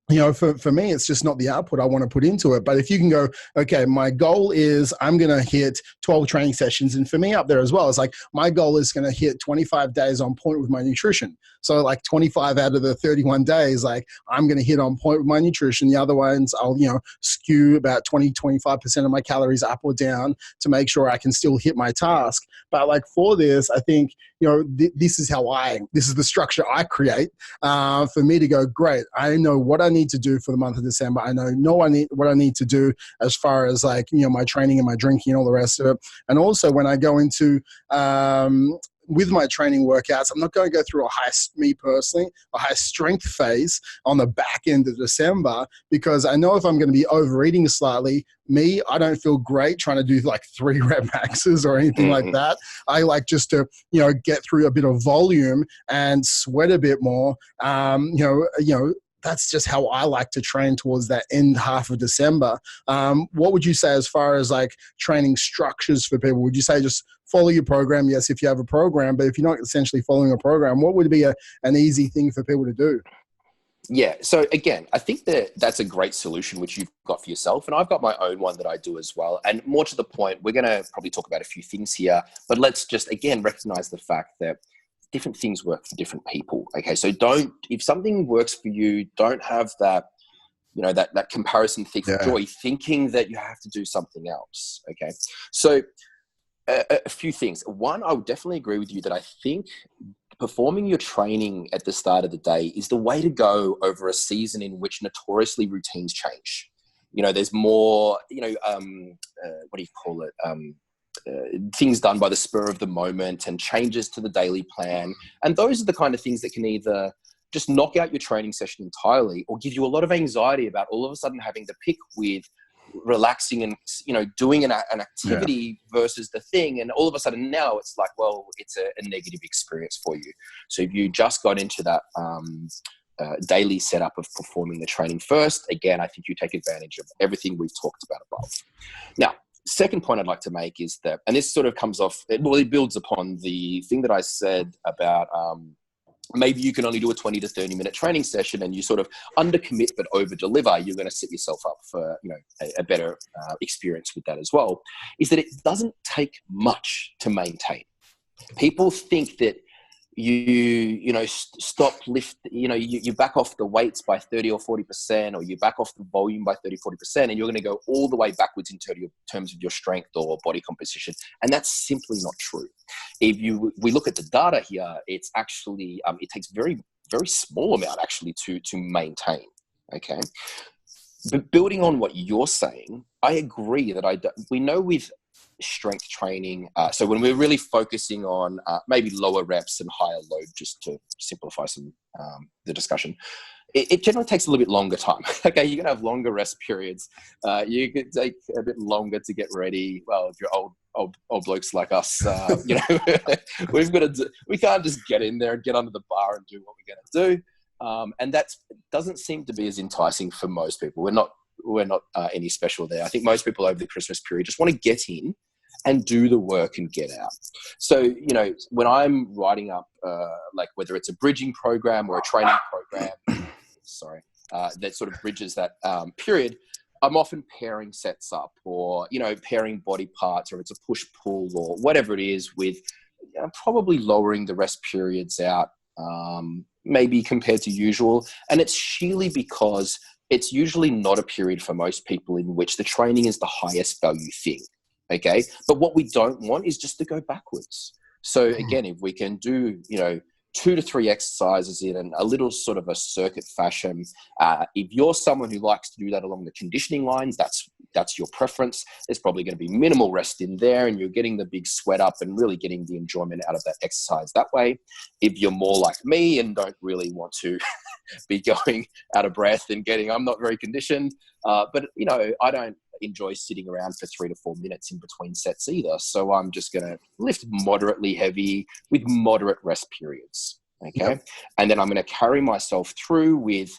you know, for me, it's just not the output I want to put into it. But if you can go, okay, my goal is I'm going to hit 12 training sessions. And for me up there as well, it's like my goal is going to hit 25 days on point with my nutrition. So like 25 out of the 31 days, like I'm going to hit on point with my nutrition. The other ones, I'll, skew about 25% of my calories up or down to make sure I can still hit my task. But like for this, I think, this is the structure I create for me to go, great, I know what I need to do for the month of December. I know what I need to do as far as like, my training and my drinking and all the rest of it. And also when I go into, with my training workouts, I'm not going to go through a high strength phase on the back end of December because I know if I'm going to be overeating slightly, I don't feel great trying to do like 3 rep maxes or anything like that. I like just to, get through a bit of volume and sweat a bit more. That's just how I like to train towards that end half of December. What would you say as far as like training structures for people? Would you say just follow your program? Yes, if you have a program, but if you're not essentially following a program, what would be an easy thing for people to do? Yeah. So again, I think that's a great solution, which you've got for yourself. And I've got my own one that I do as well. And more to the point, we're going to probably talk about a few things here, but let's just, again, recognize the fact that different things work for different people. Okay. So if something works for you, don't have that, that comparison thief of joy, thinking that you have to do something else. Okay. So a few things. One, I would definitely agree with you that I think performing your training at the start of the day is the way to go over a season in which notoriously routines change. There's more, what do you call it? Things done by the spur of the moment and changes to the daily plan. And those are the kind of things that can either just knock out your training session entirely or give you a lot of anxiety about all of a sudden having to pick with relaxing and, doing an activity versus the thing. And all of a sudden now it's like, well, it's a negative experience for you. So if you just got into that daily setup of performing the training first, again, I think you take advantage of everything we've talked about above. Now, second point I'd like to make is that, and this sort of comes off, it builds upon the thing that I said about maybe you can only do a 20 to 30 minute training session and you sort of undercommit but over deliver. You're going to set yourself up for a better experience with that as well, is that it doesn't take much to maintain. People think that stop lift, you back off the weights by 30 or 40%, or you back off the volume by 30, 40%, and you're going to go all the way backwards in terms of your strength or body composition. And that's simply not true. We look at the data here, it's actually, it takes very, very small amount actually to maintain. Okay. But building on what you're saying, I agree that we know with strength training, so when we're really focusing on maybe lower reps and higher load, just to simplify the discussion, it generally takes a little bit longer time. Okay, you're gonna have longer rest periods. You could take a bit longer to get ready. Well, if you're old blokes like us, we can't just get in there and get under the bar and do what we're gonna do. And that doesn't seem to be as enticing for most people. We're not any special there. I think most people over the Christmas period just want to get in and do the work and get out. So, when I'm writing up, like whether it's a bridging program or a training program, that sort of bridges that period, I'm often pairing sets up, or, pairing body parts, or it's a push-pull or whatever it is, with probably lowering the rest periods out, maybe compared to usual. And it's sheerly because it's usually not a period for most people in which the training is the highest value thing. Okay. But what we don't want is just to go backwards. So again, if we can do, 2 to 3 exercises in a little sort of a circuit fashion, if you're someone who likes to do that along the conditioning lines, that's your preference. There's probably going to be minimal rest in there, and you're getting the big sweat up and really getting the enjoyment out of that exercise that way. If you're more like me and don't really want to be going out of breath and I'm not very conditioned, but I don't enjoy sitting around for 3 to 4 minutes in between sets either. So I'm just going to lift moderately heavy with moderate rest periods. Okay. Yep. And then I'm going to carry myself through with,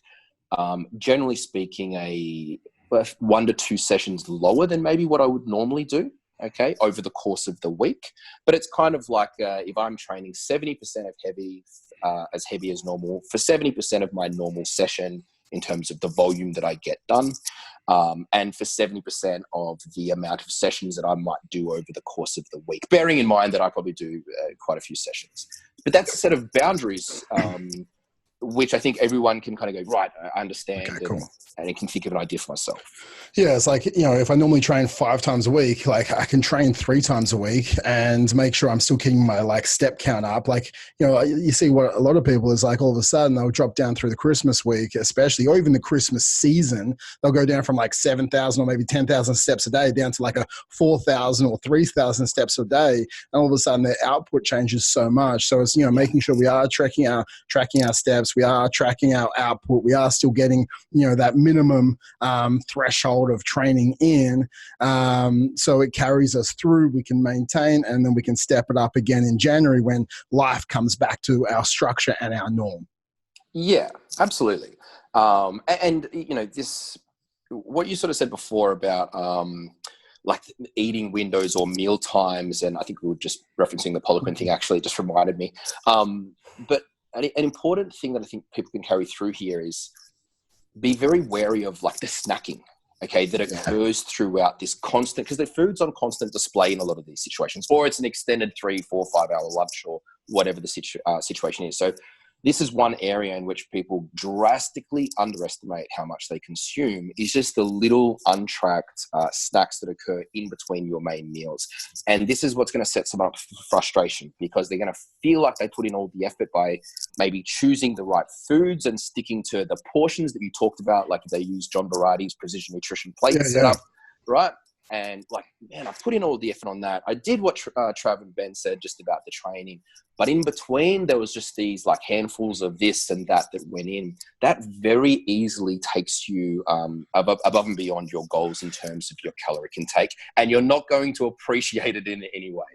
generally speaking, a 1 to 2 sessions lower than maybe what I would normally do. Okay. Over the course of the week. But it's kind of like, if I'm training 70% of heavy, as heavy as normal, for 70% of my normal session in terms of the volume that I get done, and for 70% of the amount of sessions that I might do over the course of the week, bearing in mind that I probably do quite a few sessions. But that's a set of boundaries, which I think everyone can kind of go, right, I understand. Okay, cool. And I can think of an idea for myself. Yeah, it's like, if I normally train 5 times a week, like I can train 3 times a week and make sure I'm still keeping my step count up. Like, you see what a lot of people is like, all of a sudden they'll drop down through the Christmas week, especially, or even the Christmas season. They'll go down from 7,000 or maybe 10,000 steps a day down to a 4,000 or 3,000 steps a day. And all of a sudden their output changes so much. So it's, making sure we are tracking our steps, we are tracking our output, we are still getting, that minimum threshold of training in, so it carries us through. We can maintain, and then we can step it up again in January when life comes back to our structure and our norm. Yeah, absolutely. And this, what you sort of said before about eating windows or meal times, and I think we were just referencing the Poliquin thing, actually, just reminded me. But an important thing that I think people can carry through here is be very wary of the snacking, okay, that occurs throughout this constant, because the food's on constant display in a lot of these situations, or it's an extended 3, 4, 5 hour lunch or whatever the situation is. So this is one area in which people drastically underestimate how much they consume, is just the little untracked snacks that occur in between your main meals. And this is what's going to set some up for frustration, because they're going to feel like they put in all the effort by maybe choosing the right foods and sticking to the portions that you talked about, like if they use John Barati's precision nutrition plate setup, right? And man, I put in all the effort on that. I did what Trav and Ben said just about the training, but in between there was just these handfuls of this and that went in. That very easily takes you above and beyond your goals in terms of your caloric intake, and you're not going to appreciate it in any way.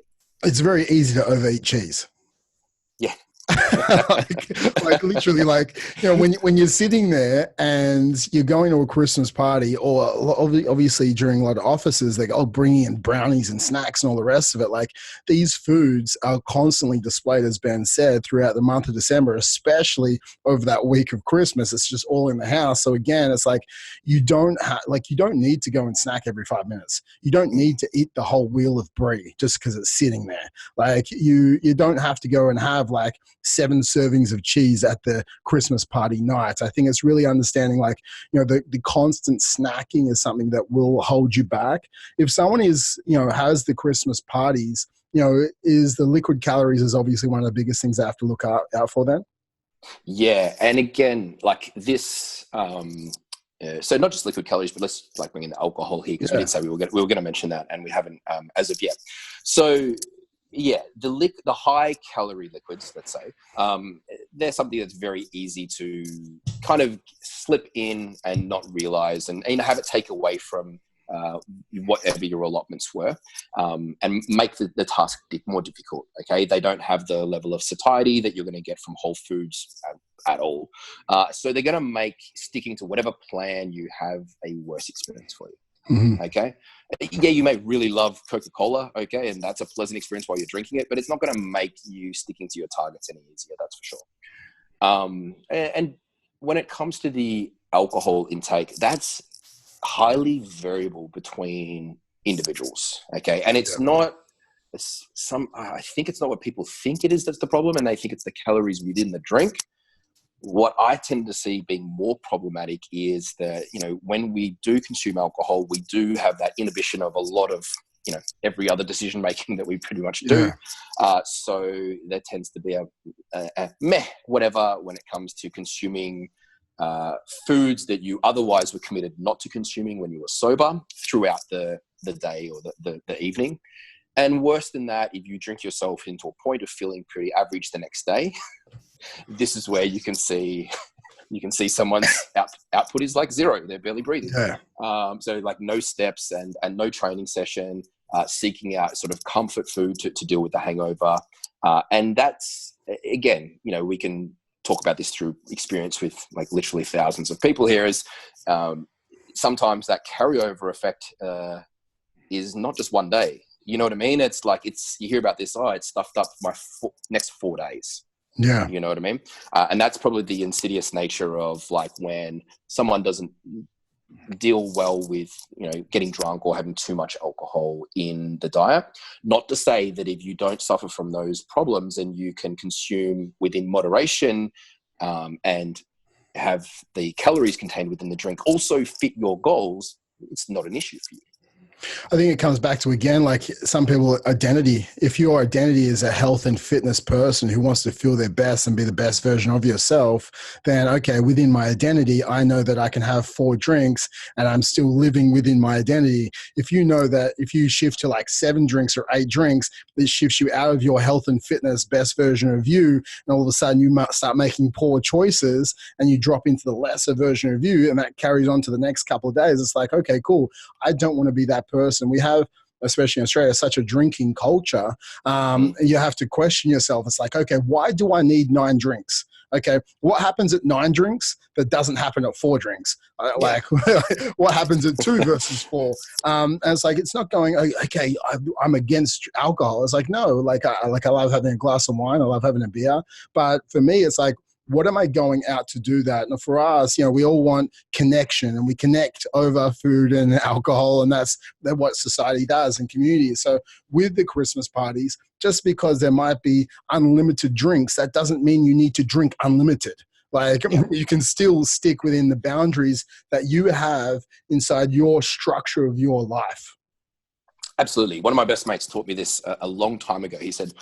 It's very easy to overeat cheese. Yeah. like literally, like, you know, when you're sitting there and you're going to a Christmas party, or obviously during a lot of offices, they go, oh, bringing in brownies and snacks and all the rest of it. Like, these foods are constantly displayed, as Ben said, throughout the month of December, especially over that week of Christmas. It's just all in the house. So again, it's like you don't need to go and snack every 5 minutes. You don't need to eat the whole wheel of brie just because it's sitting there. Like, you don't have to go and have like 7 servings of cheese at the Christmas party night. I think it's really understanding, like, you know, the constant snacking is something that will hold you back. If someone is, you know, has the Christmas parties, you know, is the liquid calories is obviously one of the biggest things I have to look out for then. Yeah. And again, like this, so not just liquid calories, but let's like bring in the alcohol here, because we did say we were going to mention that, and we haven't as of yet. So yeah, the high calorie liquids, let's say, they're something that's very easy to kind of slip in and not realize, and you know, have it take away from whatever your allotments were, and make the task more difficult. Okay, they don't have the level of satiety that you're going to get from whole foods at all. So they're going to make sticking to whatever plan you have a worse experience for you. Mm-hmm. Okay. Yeah, you may really love Coca-Cola, okay, and that's a pleasant experience while you're drinking it, but it's not going to make you sticking to your targets any easier, that's for sure. And when it comes to the alcohol intake, that's highly variable between individuals, okay, and it's not I think it's not what people think it is that's the problem, and they think it's the calories within the drink. What I tend to see being more problematic is that, you know, when we do consume alcohol, we do have that inhibition of a lot of, you know, every other decision making that we pretty much do. So there tends to be a meh, whatever, when it comes to consuming foods that you otherwise were committed not to consuming when you were sober throughout the day or the evening. And worse than that, if you drink yourself into a point of feeling pretty average the next day, this is where you can see someone's output is like zero. They're barely breathing. So like no steps and no training session, seeking out sort of comfort food to deal with the hangover. And that's, again, you know, we can talk about this through experience with like literally thousands of people here, is sometimes that carryover effect is not just one day. You know what I mean? It's like, you hear about this, it's stuffed up my next 4 days. Yeah. You know what I mean? And that's probably the insidious nature of like when someone doesn't deal well with, you know, getting drunk or having too much alcohol in the diet. Not to say that if you don't suffer from those problems and you can consume within moderation, and have the calories contained within the drink also fit your goals, it's not an issue for you. I think it comes back to, again, like some people, identity. If your identity is a health and fitness person who wants to feel their best and be the best version of yourself, then, okay, within my identity, I know that I can have 4 drinks and I'm still living within my identity. If you know that if you shift to like 7 drinks or 8 drinks, this shifts you out of your health and fitness best version of you, and all of a sudden you might start making poor choices and you drop into the lesser version of you, and that carries on to the next couple of days. It's like, okay, cool. I don't want to be that person. We have, especially in Australia, such a drinking culture. You have to question yourself. It's like, okay, why do I need 9 drinks? Okay, what happens at 9 drinks that doesn't happen at 4 drinks? Like, what happens at 2 versus 4? And it's like, it's not going, okay, I'm against alcohol. It's like, no, like I love having a glass of wine. I love having a beer. But for me, it's like, what am I going out to do that? And for us, you know, we all want connection, and we connect over food and alcohol, and that's what society does in communities. So with the Christmas parties, just because there might be unlimited drinks, that doesn't mean you need to drink unlimited. Like, you can still stick within the boundaries that you have inside your structure of your life. Absolutely. One of my best mates taught me this a long time ago. He said,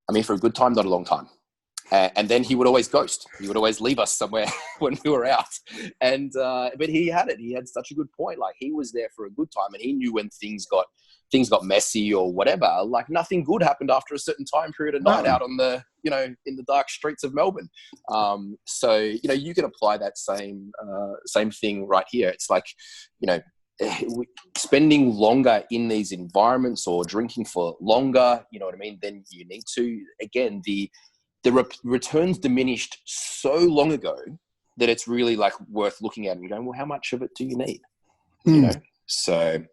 I'm here for a good time, not a long time. And then he would always ghost. He would always leave us somewhere when we were out. And but he had it. He had such a good point. Like, he was there for a good time, and he knew when things got messy or whatever. Like, nothing good happened after a certain time period of night out on the, you know, in the dark streets of Melbourne. So, you know, you can apply that same thing right here. It's like, you know, spending longer in these environments or drinking for longer, you know what I mean, then you need to, again, the the returns diminished so long ago that it's really like worth looking at and going, well, how much of it do you need? You know? So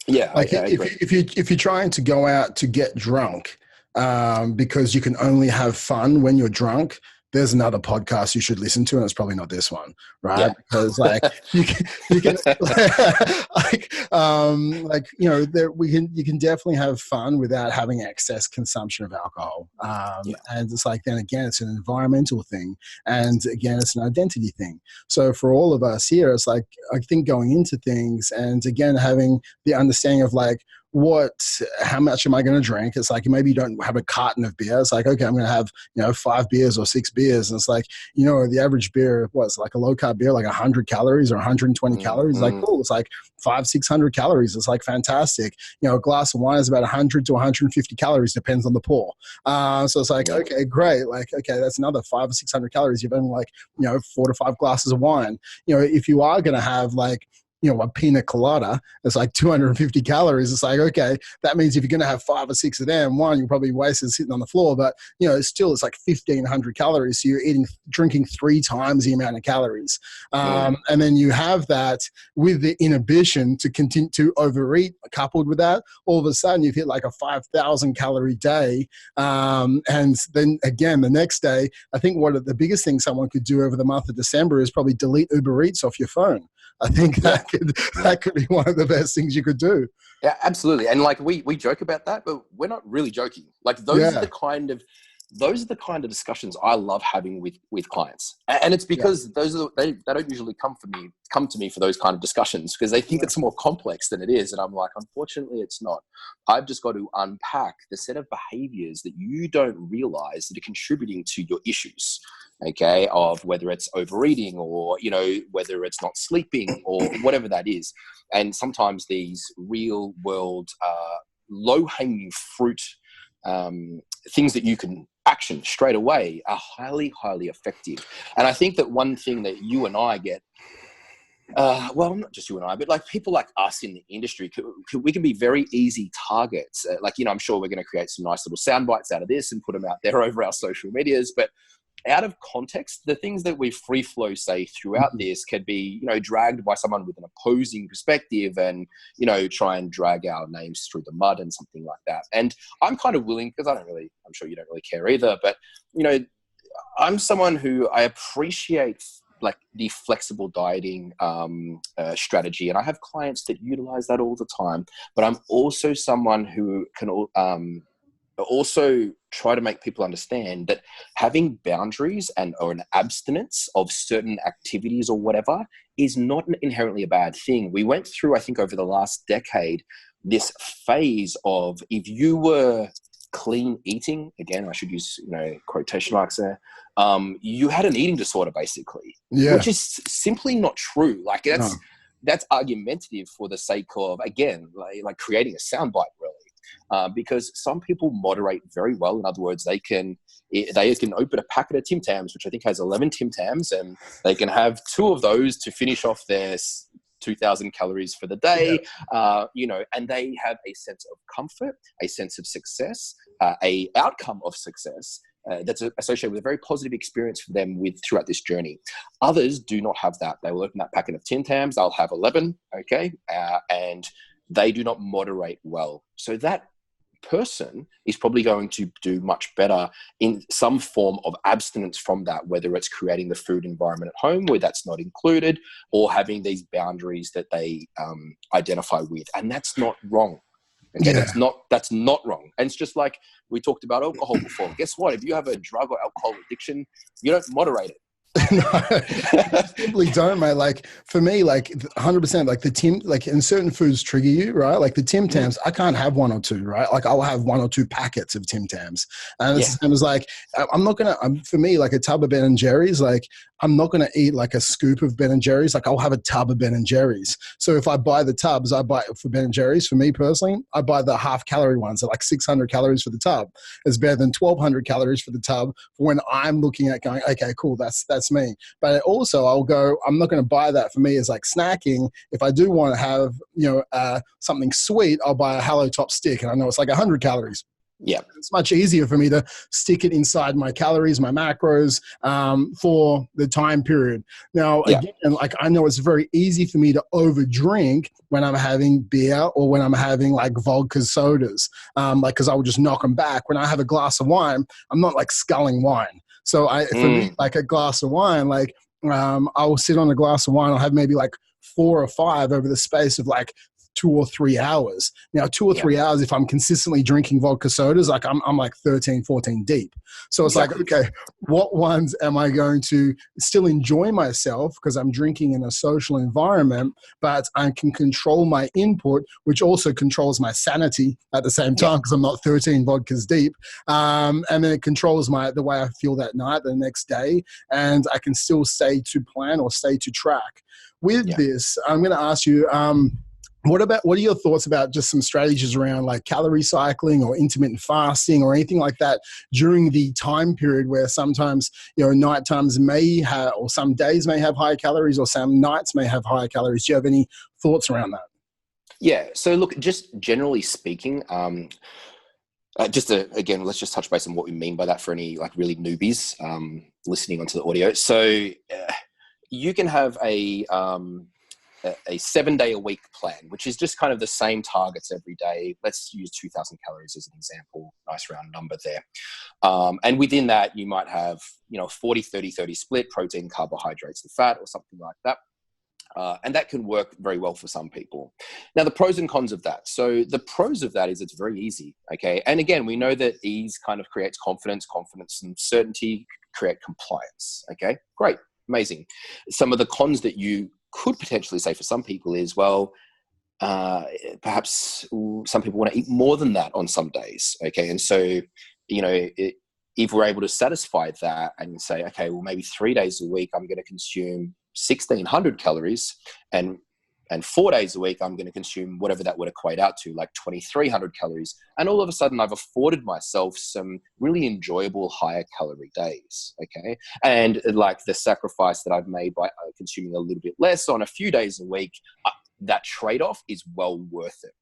yeah, like I agree. if you're trying to go out to get drunk, because you can only have fun when you're drunk, there's another podcast you should listen to, and it's probably not this one, right? Yeah. Because like you can you can definitely have fun without having excess consumption of alcohol. And it's like, then again, it's an environmental thing, and again, it's an identity thing. So for all of us here, it's like, I think going into things, and again, having the understanding of like, how much am I going to drink? It's like, maybe you don't have a carton of beer. It's like, okay, I'm going to have, 5 beers or 6 beers. And it's like, the average beer was like a low carb beer, like 100 calories or 120 calories. Like, cool. It's like 500-600 calories. It's like fantastic. A glass of wine is about 100 to 150 calories, depends on the pour. So it's like, okay, great. Like, okay, that's another 500 or 600 calories. You've only like, 4 to 5 glasses of wine. If you are going to have like, a pina colada, it's like 250 calories. It's like, okay, that means if you're going to have 5 or 6 of them, one, you'll probably waste it sitting on the floor, but it's like 1,500 calories. So you're drinking 3 times the amount of calories. And then you have that with the inhibition to continue to overeat. Coupled with that, all of a sudden you've hit like a 5,000 calorie day. And then again, the next day, I think one of the biggest things someone could do over the month of December is probably delete Uber Eats off your phone. I think that could be one of the best things you could do. Yeah, absolutely. And like we joke about that, but we're not really joking. Like those are the kind of discussions I love having with clients. And it's because they don't usually come to me for those kind of discussions, because they think it's more complex than it is. And I'm like, unfortunately, it's not. I've just got to unpack the set of behaviors that you don't realize that are contributing to your issues. Okay, of whether it's overeating or, whether it's not sleeping or whatever that is. And sometimes these real world, low hanging fruit, things that you can action straight away are highly, highly effective. And I think that one thing that you and I get, well, not just you and I, but like people like us in the industry, we can be very easy targets. I'm sure we're going to create some nice little sound bites out of this and put them out there over our social medias. But out of context, the things that we free flow say throughout this could be, dragged by someone with an opposing perspective and, try and drag our names through the mud and something like that. And I'm kind of willing, because I'm sure you don't really care either, but, I'm someone who I appreciate like the flexible dieting strategy. And I have clients that utilize that all the time, but I'm also someone who can also try to make people understand that having boundaries or an abstinence of certain activities or whatever is not inherently a bad thing. We went through, I think, over the last decade, this phase of, if you were clean eating, again, I should use, quotation marks there, you had an eating disorder basically, which is simply not true. Like that's argumentative for the sake of, again, like creating a soundbite, really. Because some people moderate very well. In other words, they can open a packet of Tim Tams, which I think has 11 Tim Tams, and they can have 2 of those to finish off their 2,000 calories for the day, and they have a sense of comfort, a sense of success, a outcome of success that's associated with a very positive experience for them throughout this journey. Others do not have that. They will open that packet of Tim Tams, they'll have 11, okay, and they do not moderate well. So that person is probably going to do much better in some form of abstinence from that, whether it's creating the food environment at home where that's not included, or having these boundaries that they identify with. And that's not wrong. Okay, that's not wrong. And it's just like we talked about alcohol before. Guess what? If you have a drug or alcohol addiction, you don't moderate it. No, simply don't, mate. Like for me, like 100%, like the Tim, like in certain foods trigger you, right? Like the Tim Tams, I can't have 1 or 2, right? Like I'll have 1 or 2 packets of Tim Tams, and it's the same as like I'm not gonna. For me, like a tub of Ben and Jerry's, like I'm not gonna eat like a scoop of Ben and Jerry's. Like I'll have a tub of Ben and Jerry's. So if I buy the tubs, I buy for Ben and Jerry's. For me personally, I buy the half-calorie ones. They're like 600 calories for the tub. It's better than 1,200 calories for the tub. For when I'm looking at going, okay, cool, that's me. But also I'll go, I'm not going to buy that for me as like snacking. If I do want to have, something sweet, I'll buy a Hello Top stick, and I know it's like 100 calories. Yeah. It's much easier for me to stick it inside my calories, my macros, for the time period. Now, Yeah. again, like I know it's very easy for me to overdrink when I'm having beer or when I'm having like vodka sodas, because I will just knock them back. When I have a glass of wine, I'm not like sculling wine. So for me, like a glass of wine, like I will sit on a glass of wine. I'll have maybe like 4 or 5 over the space of like 2 or 3 hours. Now, 2 or 3 hours, if I'm consistently drinking vodka sodas, like I'm like 13, 14 deep. So it's like, okay, what ones am I going to still enjoy myself because I'm drinking in a social environment, but I can control my input, which also controls my sanity at the same time because I'm not 13 vodkas deep. And then it controls the way I feel that night, the next day, and I can still stay to plan or stay to track. With this, I'm going to ask you, what are your thoughts about just some strategies around like calorie cycling or intermittent fasting or anything like that during the time period where sometimes, night times may have, or some days may have higher calories or some nights may have higher calories? Do you have any thoughts around that? Yeah. So look, just generally speaking, again, let's just touch base on what we mean by that for any like really newbies listening onto the audio. So you can have a 7-day-a-week plan, which is just kind of the same targets every day. Let's use 2,000 calories as an example. Nice round number there. And within that, you might have, 40, 30, 30 split, protein, carbohydrates, and fat, or something like that. And that can work very well for some people. Now, the pros and cons of that. So the pros of that is it's very easy, okay? And again, we know that ease kind of creates confidence and certainty create compliance, okay? Great, amazing. Some of the cons that you could potentially say for some people is, well, perhaps some people want to eat more than that on some days, okay? And so, if we're able to satisfy that and say, okay, well, maybe 3 days a week, I'm going to consume 1,600 calories, and 4 days a week, I'm going to consume whatever that would equate out to, like 2,300 calories. And all of a sudden, I've afforded myself some really enjoyable higher calorie days, okay? And like the sacrifice that I've made by consuming a little bit less on a few days a week, that trade-off is well worth it.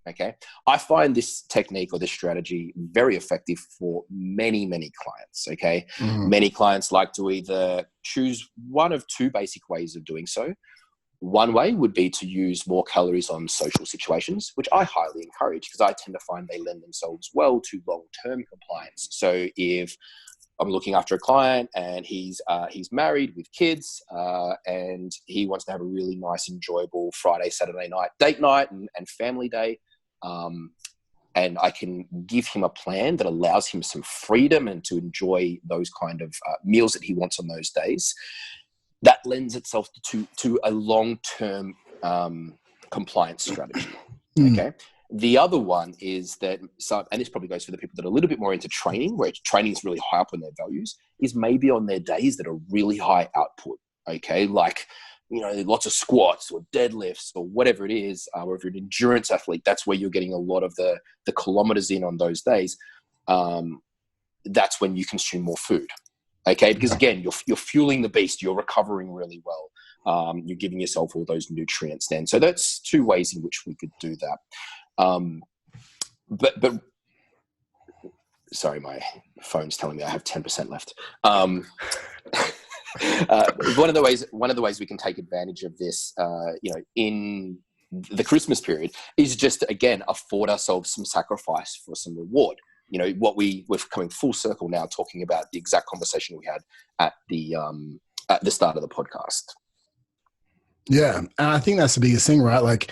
Okay, I find this technique or this strategy very effective for many, many clients. Okay, many clients like to either choose one of two basic ways of doing so. One way would be to use more calories on social situations, which I highly encourage because I tend to find they lend themselves well to long-term compliance. So if I'm looking after a client and he's married with kids and he wants to have a really nice, enjoyable Friday, Saturday night date night and family day, and I can give him a plan that allows him some freedom and to enjoy those kind of meals that he wants on those days, that lends itself to a long-term compliance strategy. Okay. The other one is that, and this probably goes for the people that are a little bit more into training, where training is really high up on their values, is maybe on their days that are really high output. Okay. Like, lots of squats or deadlifts or whatever it is, or if you're an endurance athlete, that's where you're getting a lot of the kilometers in on those days. That's when you consume more food. Okay. Because again, you're fueling the beast, you're recovering really well. You're giving yourself all those nutrients then. So that's two ways in which we could do that. But sorry, my phone's telling me I have 10% left. One of the ways we can take advantage of this, in the Christmas period is just, again, afford ourselves some sacrifice for some reward. We're coming full circle now talking about the exact conversation we had at the start of the podcast. Yeah. And I think that's the biggest thing, right? Like,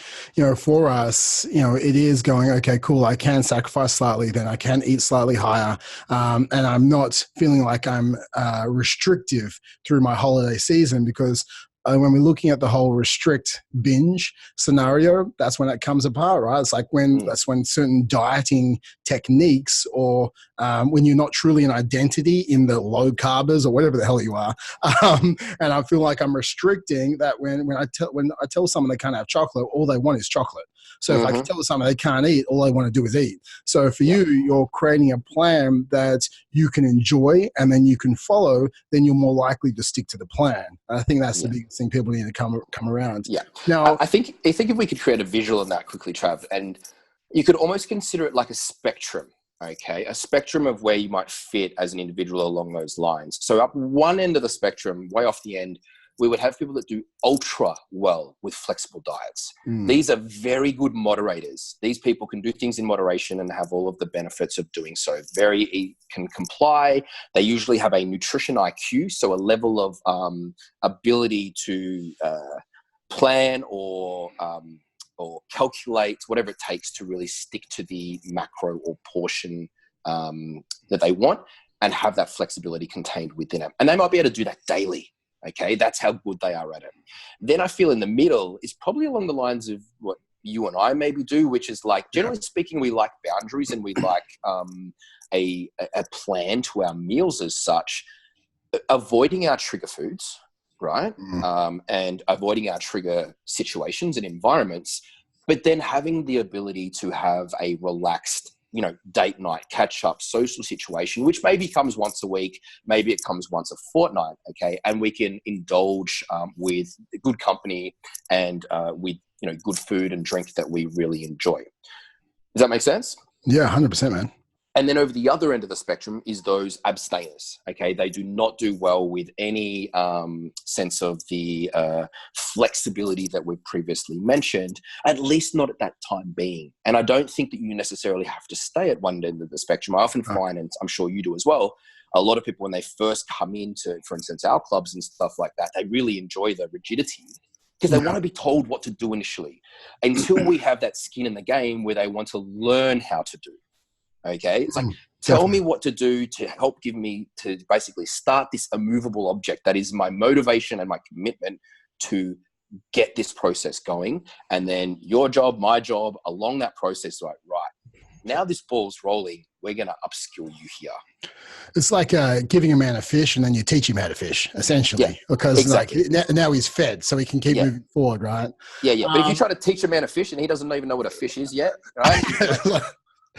for us, it is going, okay, cool. I can sacrifice slightly, then I can eat slightly higher. And I'm not feeling like I'm restrictive through my holiday season because when we're looking at the whole restrict binge scenario, that's when it comes apart, right? It's like that's when certain dieting techniques or when you're not truly an identity in the low carbers or whatever the hell you are. And I feel like I'm restricting that when I tell someone they can't have chocolate, all they want is chocolate. So if I can tell someone they can't eat, all they want to do is eat. So for you, you're creating a plan that you can enjoy and then you can follow, then you're more likely to stick to the plan. I think that's the biggest thing people need to come around. Yeah. Now, I think if we could create a visual on that quickly, Trav, and you could almost consider it like a spectrum. Okay, a spectrum of where you might fit as an individual along those lines. So up one end of the spectrum, way off the end, we would have people that do ultra well with flexible diets. These are very good moderators. These people can do things in moderation and have all of the benefits of doing so. Can comply. They usually have a nutrition IQ, so a level of ability to plan or calculate whatever it takes to really stick to the macro or portion that they want and have that flexibility contained within it. And they might be able to do that daily. Okay, that's how good they are at it. Then I feel in the middle is probably along the lines of what you and I maybe do, which is like, generally speaking, we like boundaries and we like a plan to our meals as such, avoiding our trigger foods, right? And avoiding our trigger situations and environments, but then having the ability to have a relaxed, date night, catch up, social situation, which maybe comes once a week, maybe it comes once a fortnight, okay? And we can indulge with good company and with, good food and drink that we really enjoy. Does that make sense? Yeah, 100%, man. And then over the other end of the spectrum is those abstainers, okay? They do not do well with any sense of the flexibility that we've previously mentioned, at least not at that time being. And I don't think that you necessarily have to stay at one end of the spectrum. I often find, and I'm sure you do as well, a lot of people when they first come into, for instance, our clubs and stuff like that, they really enjoy the rigidity because they want to be told what to do initially until we have that skin in the game where they want to learn how to do. Okay, it's like, tell me what to do to help give me to basically start this immovable object that is my motivation and my commitment to get this process going. And then your job, my job along that process, right, now this ball's rolling, we're going to upskill you here. It's like giving a man a fish and then you teach him how to fish, essentially. Because exactly. now he's fed, so he can keep moving forward, right? Yeah. But if you try to teach a man a fish and he doesn't even know what a fish is yet, right?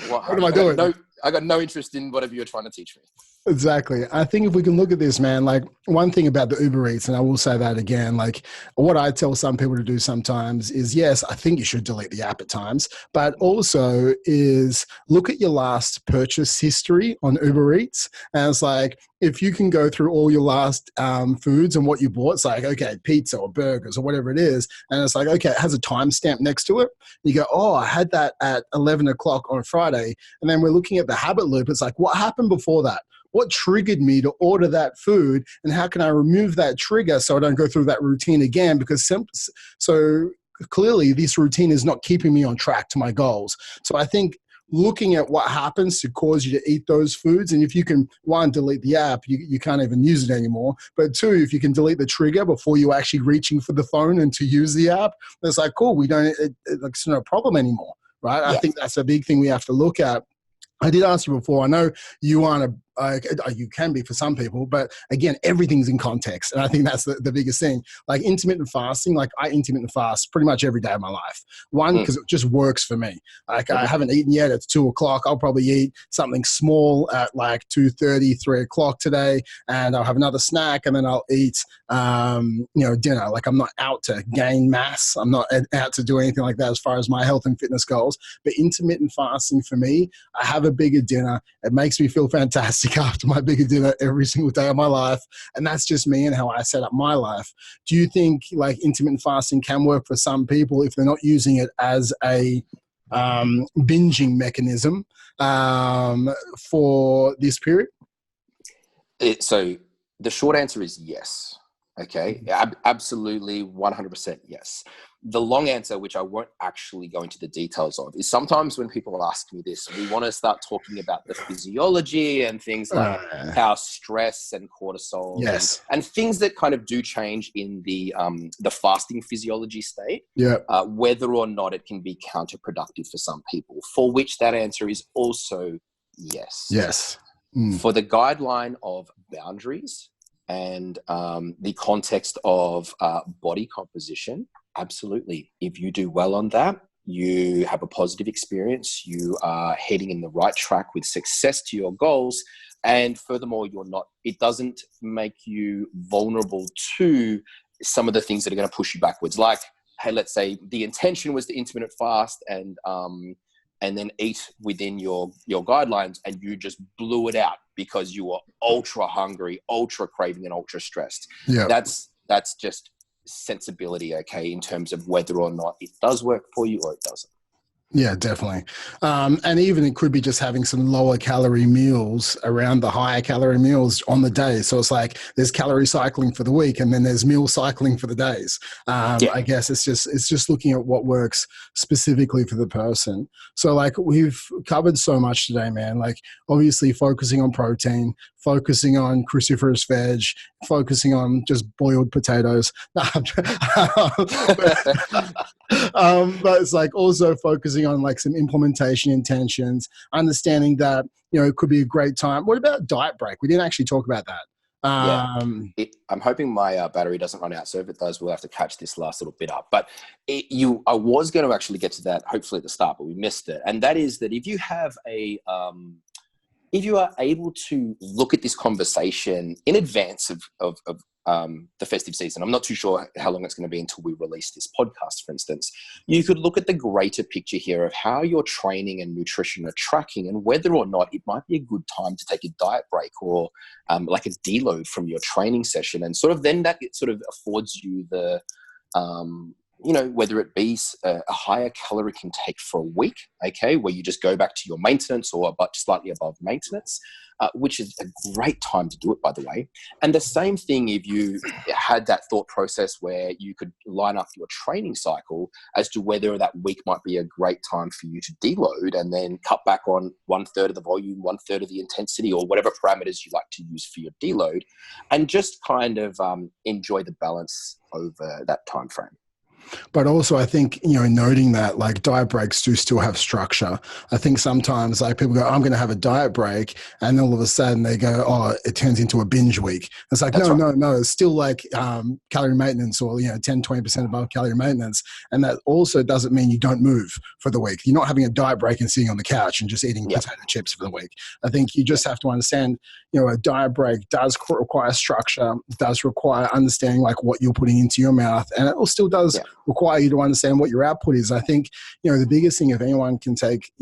What am I doing? I got no interest in whatever you're trying to teach me. Exactly. I think if we can look at this, man, like one thing about the Uber Eats, and I will say that again, like what I tell some people to do sometimes is, yes, I think you should delete the app at times, but also is look at your last purchase history on Uber Eats. And it's like, if you can go through all your last foods and what you bought, it's like, okay, pizza or burgers or whatever it is. And it's like, okay, it has a timestamp next to it. You go, oh, I had that at 11 o'clock on Friday. And then we're looking at the habit loop. It's like, what happened before that? What triggered me to order that food, and how can I remove that trigger so I don't go through that routine again? Because so clearly this routine is not keeping me on track to my goals. So I think looking at what happens to cause you to eat those foods, and if you can, one, delete the app, you can't even use it anymore. But two, if you can delete the trigger before you actually reaching for the phone and to use the app, it's like, cool, it's no problem anymore, right? Yeah. I think that's a big thing we have to look at. I did ask you before, I know you aren't you can be for some people, but again, everything's in context. And I think that's the biggest thing. Like intermittent fasting, like I intermittent fast pretty much every day of my life. One, because it just works for me. Like I haven't eaten yet. It's 2 o'clock. I'll probably eat something small at like 2:30, 3 o'clock today. And I'll have another snack and then I'll eat, dinner. Like I'm not out to gain mass. I'm not out to do anything like that as far as my health and fitness goals. But intermittent fasting for me, I have a bigger dinner. It makes me feel fantastic after my bigger dinner every single day of my life. And that's just me and how I set up my life. Do you think like intermittent fasting can work for some people if they're not using it as a binging mechanism for this period? So the short answer is yes. Okay. Absolutely. 100% yes. The long answer, which I won't actually go into the details of, is sometimes when people ask me this, we want to start talking about the physiology and things like how stress and cortisol and things that kind of do change in the fasting physiology state, whether or not it can be counterproductive for some people, for which that answer is also yes. Yes. For the guideline of boundaries and the context of body composition, absolutely. If you do well on that, you have a positive experience, you are heading in the right track with success to your goals. And furthermore, it doesn't make you vulnerable to some of the things that are going to push you backwards. Like, hey, let's say the intention was the intermittent fast and and then eat within your guidelines, and you just blew it out because you were ultra hungry, ultra craving, and ultra stressed. Yeah. That's just sensibility, okay, in terms of whether or not it does work for you or it doesn't. Yeah, definitely. And even it could be just having some lower calorie meals around the higher calorie meals on the day. So it's like there's calorie cycling for the week, and then there's meal cycling for the days. I guess it's just looking at what works specifically for the person. So like we've covered so much today, man. Like obviously focusing on protein, focusing on cruciferous veg, focusing on just boiled potatoes. But it's like also focusing on like some implementation intentions, understanding that, it could be a great time. What about diet break? We didn't actually talk about that. I'm hoping my battery doesn't run out. So if it does, we'll have to catch this last little bit up. But I was going to actually get to that hopefully at the start, but we missed it. And that is that if you have if you are able to look at this conversation in advance of the festive season, I'm not too sure how long it's going to be until we release this podcast, for instance, you could look at the greater picture here of how your training and nutrition are tracking and whether or not it might be a good time to take a diet break or like a deload from your training session. And sort of then that it sort of affords you the whether it be a higher calorie intake for a week, okay, where you just go back to your maintenance or but slightly above maintenance, which is a great time to do it, by the way. And the same thing if you had that thought process where you could line up your training cycle as to whether that week might be a great time for you to deload and then cut back on 1/3 of the volume, 1/3 of the intensity, or whatever parameters you like to use for your deload, and just kind of enjoy the balance over that time frame. But also, I think, noting that like diet breaks do still have structure. I think sometimes like people go, I'm going to have a diet break. And all of a sudden they go, oh, it turns into a binge week. It's like, no. It's still like calorie maintenance or, 10, 20% above calorie maintenance. And that also doesn't mean you don't move for the week. You're not having a diet break and sitting on the couch and just eating potato chips for the week. I think you just have to understand, a diet break does require structure, does require understanding like what you're putting into your mouth. And it still does require you to understand what your output is. I think, the biggest thing, if anyone can take,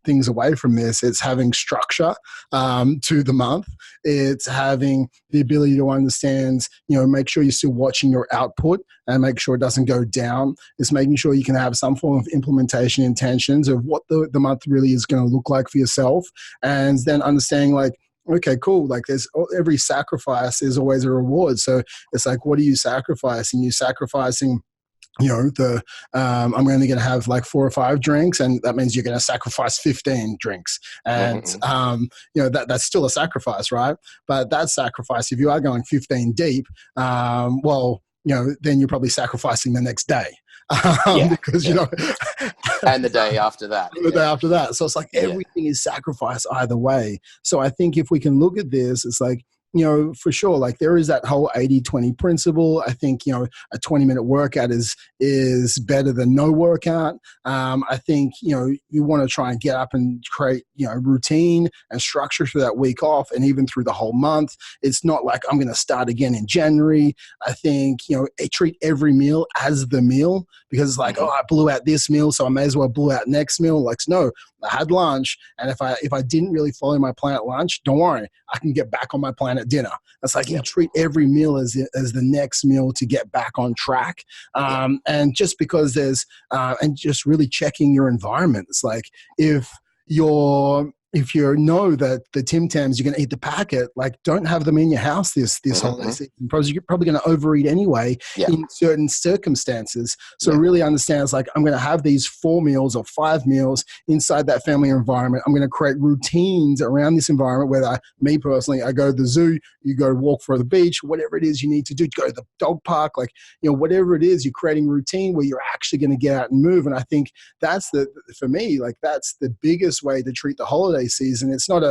things away from this, it's having structure to the month. It's having the ability to understand, make sure you're still watching your output and make sure it doesn't go down. It's making sure you can have some form of implementation intentions of what the month really is going to look like for yourself. And then understanding like, okay, cool. Like there's every sacrifice is always a reward. So it's like, what are you sacrificing? You're sacrificing I'm only going to have like 4 or 5 drinks, and that means you're going to sacrifice 15 drinks. And, that's still a sacrifice, right? But that sacrifice, if you are going 15 deep, then you're probably sacrificing the next day. Because, and the day after that. The day after that. So it's like everything is sacrifice either way. So I think if we can look at this, it's like, for sure, like there is that whole 80-20 principle. I think, a 20-minute workout is better than no workout. I think, you want to try and get up and create, routine and structure for that week off and even through the whole month. It's not like I'm going to start again in January. I think, treat every meal as the meal because it's like, I blew out this meal, so I may as well blow out next meal. Like, no, I had lunch. And if I didn't really follow my plan at lunch, don't worry, I can get back on my plan at dinner. It's like you treat every meal as the next meal to get back on track. And just because there's, and just really checking your environment. It's like if you know that the Tim Tams, you're going to eat the packet, like don't have them in your house this holiday season. You're probably going to overeat anyway in certain circumstances. So really understand it's like, I'm going to have these 4 meals or 5 meals inside that family environment. I'm going to create routines around this environment, whether me personally, I go to the zoo, you go walk for the beach, whatever it is you need to do, go to the dog park, like, whatever it is, you're creating routine where you're actually going to get out and move. And I think that's for me, like that's the biggest way to treat the holiday season. It's not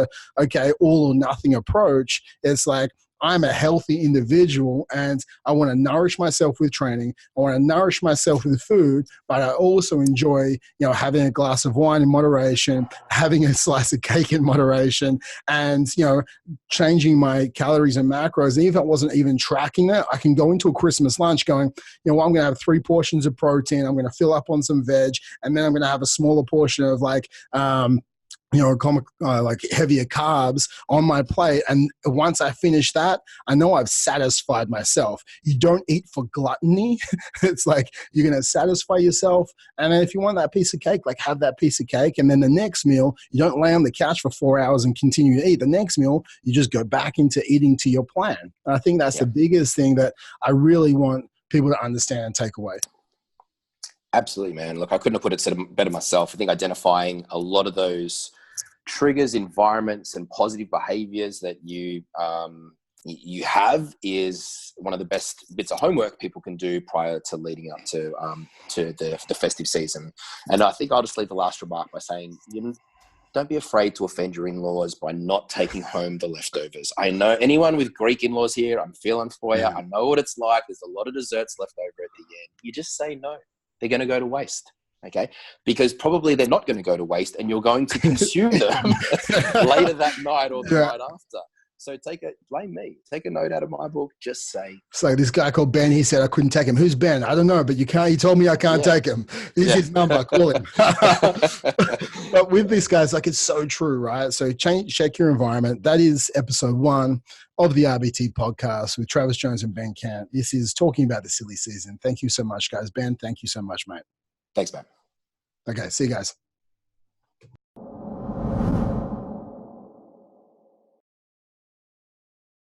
all or nothing approach. It's like, I'm a healthy individual and I want to nourish myself with training. I want to nourish myself with food, but I also enjoy, having a glass of wine in moderation, having a slice of cake in moderation, and, changing my calories and macros. And even if I wasn't even tracking that, I can go into a Christmas lunch going, I'm going to have 3 portions of protein. I'm going to fill up on some veg, and then I'm going to have a smaller portion of like heavier carbs on my plate. And once I finish that, I know I've satisfied myself. You don't eat for gluttony. It's like you're going to satisfy yourself. And then if you want that piece of cake, like have that piece of cake. And then the next meal, you don't lay on the couch for 4 hours and continue to eat. The next meal, you just go back into eating to your plan. And I think that's the biggest thing that I really want people to understand and take away. Absolutely, man. Look, I couldn't have put it better myself. I think identifying a lot of those triggers, environments, and positive behaviors that you have is one of the best bits of homework people can do prior to leading up to the festive season. And I think I'll just leave the last remark by saying, don't be afraid to offend your in-laws by not taking home the leftovers. I know anyone with Greek in-laws here, I'm feeling for you. I know what it's like. There's a lot of desserts left over at the end. You just say no. They're going to go to waste. Okay, because probably they're not going to go to waste, and you're going to consume them later that night or the night after. So blame me. Take a note out of my book. Just say. So this guy called Ben, he said I couldn't take him. Who's Ben? I don't know, but you can't. He told me I can't take him. Here's his number. Call him. But with this, guys, like it's so true, right? So check your environment. That is episode 1 of the RBT podcast with Travis Jones and Ben Cant. This is talking about the silly season. Thank you so much, guys. Ben, thank you so much, mate. Thanks, man. Okay, see you guys.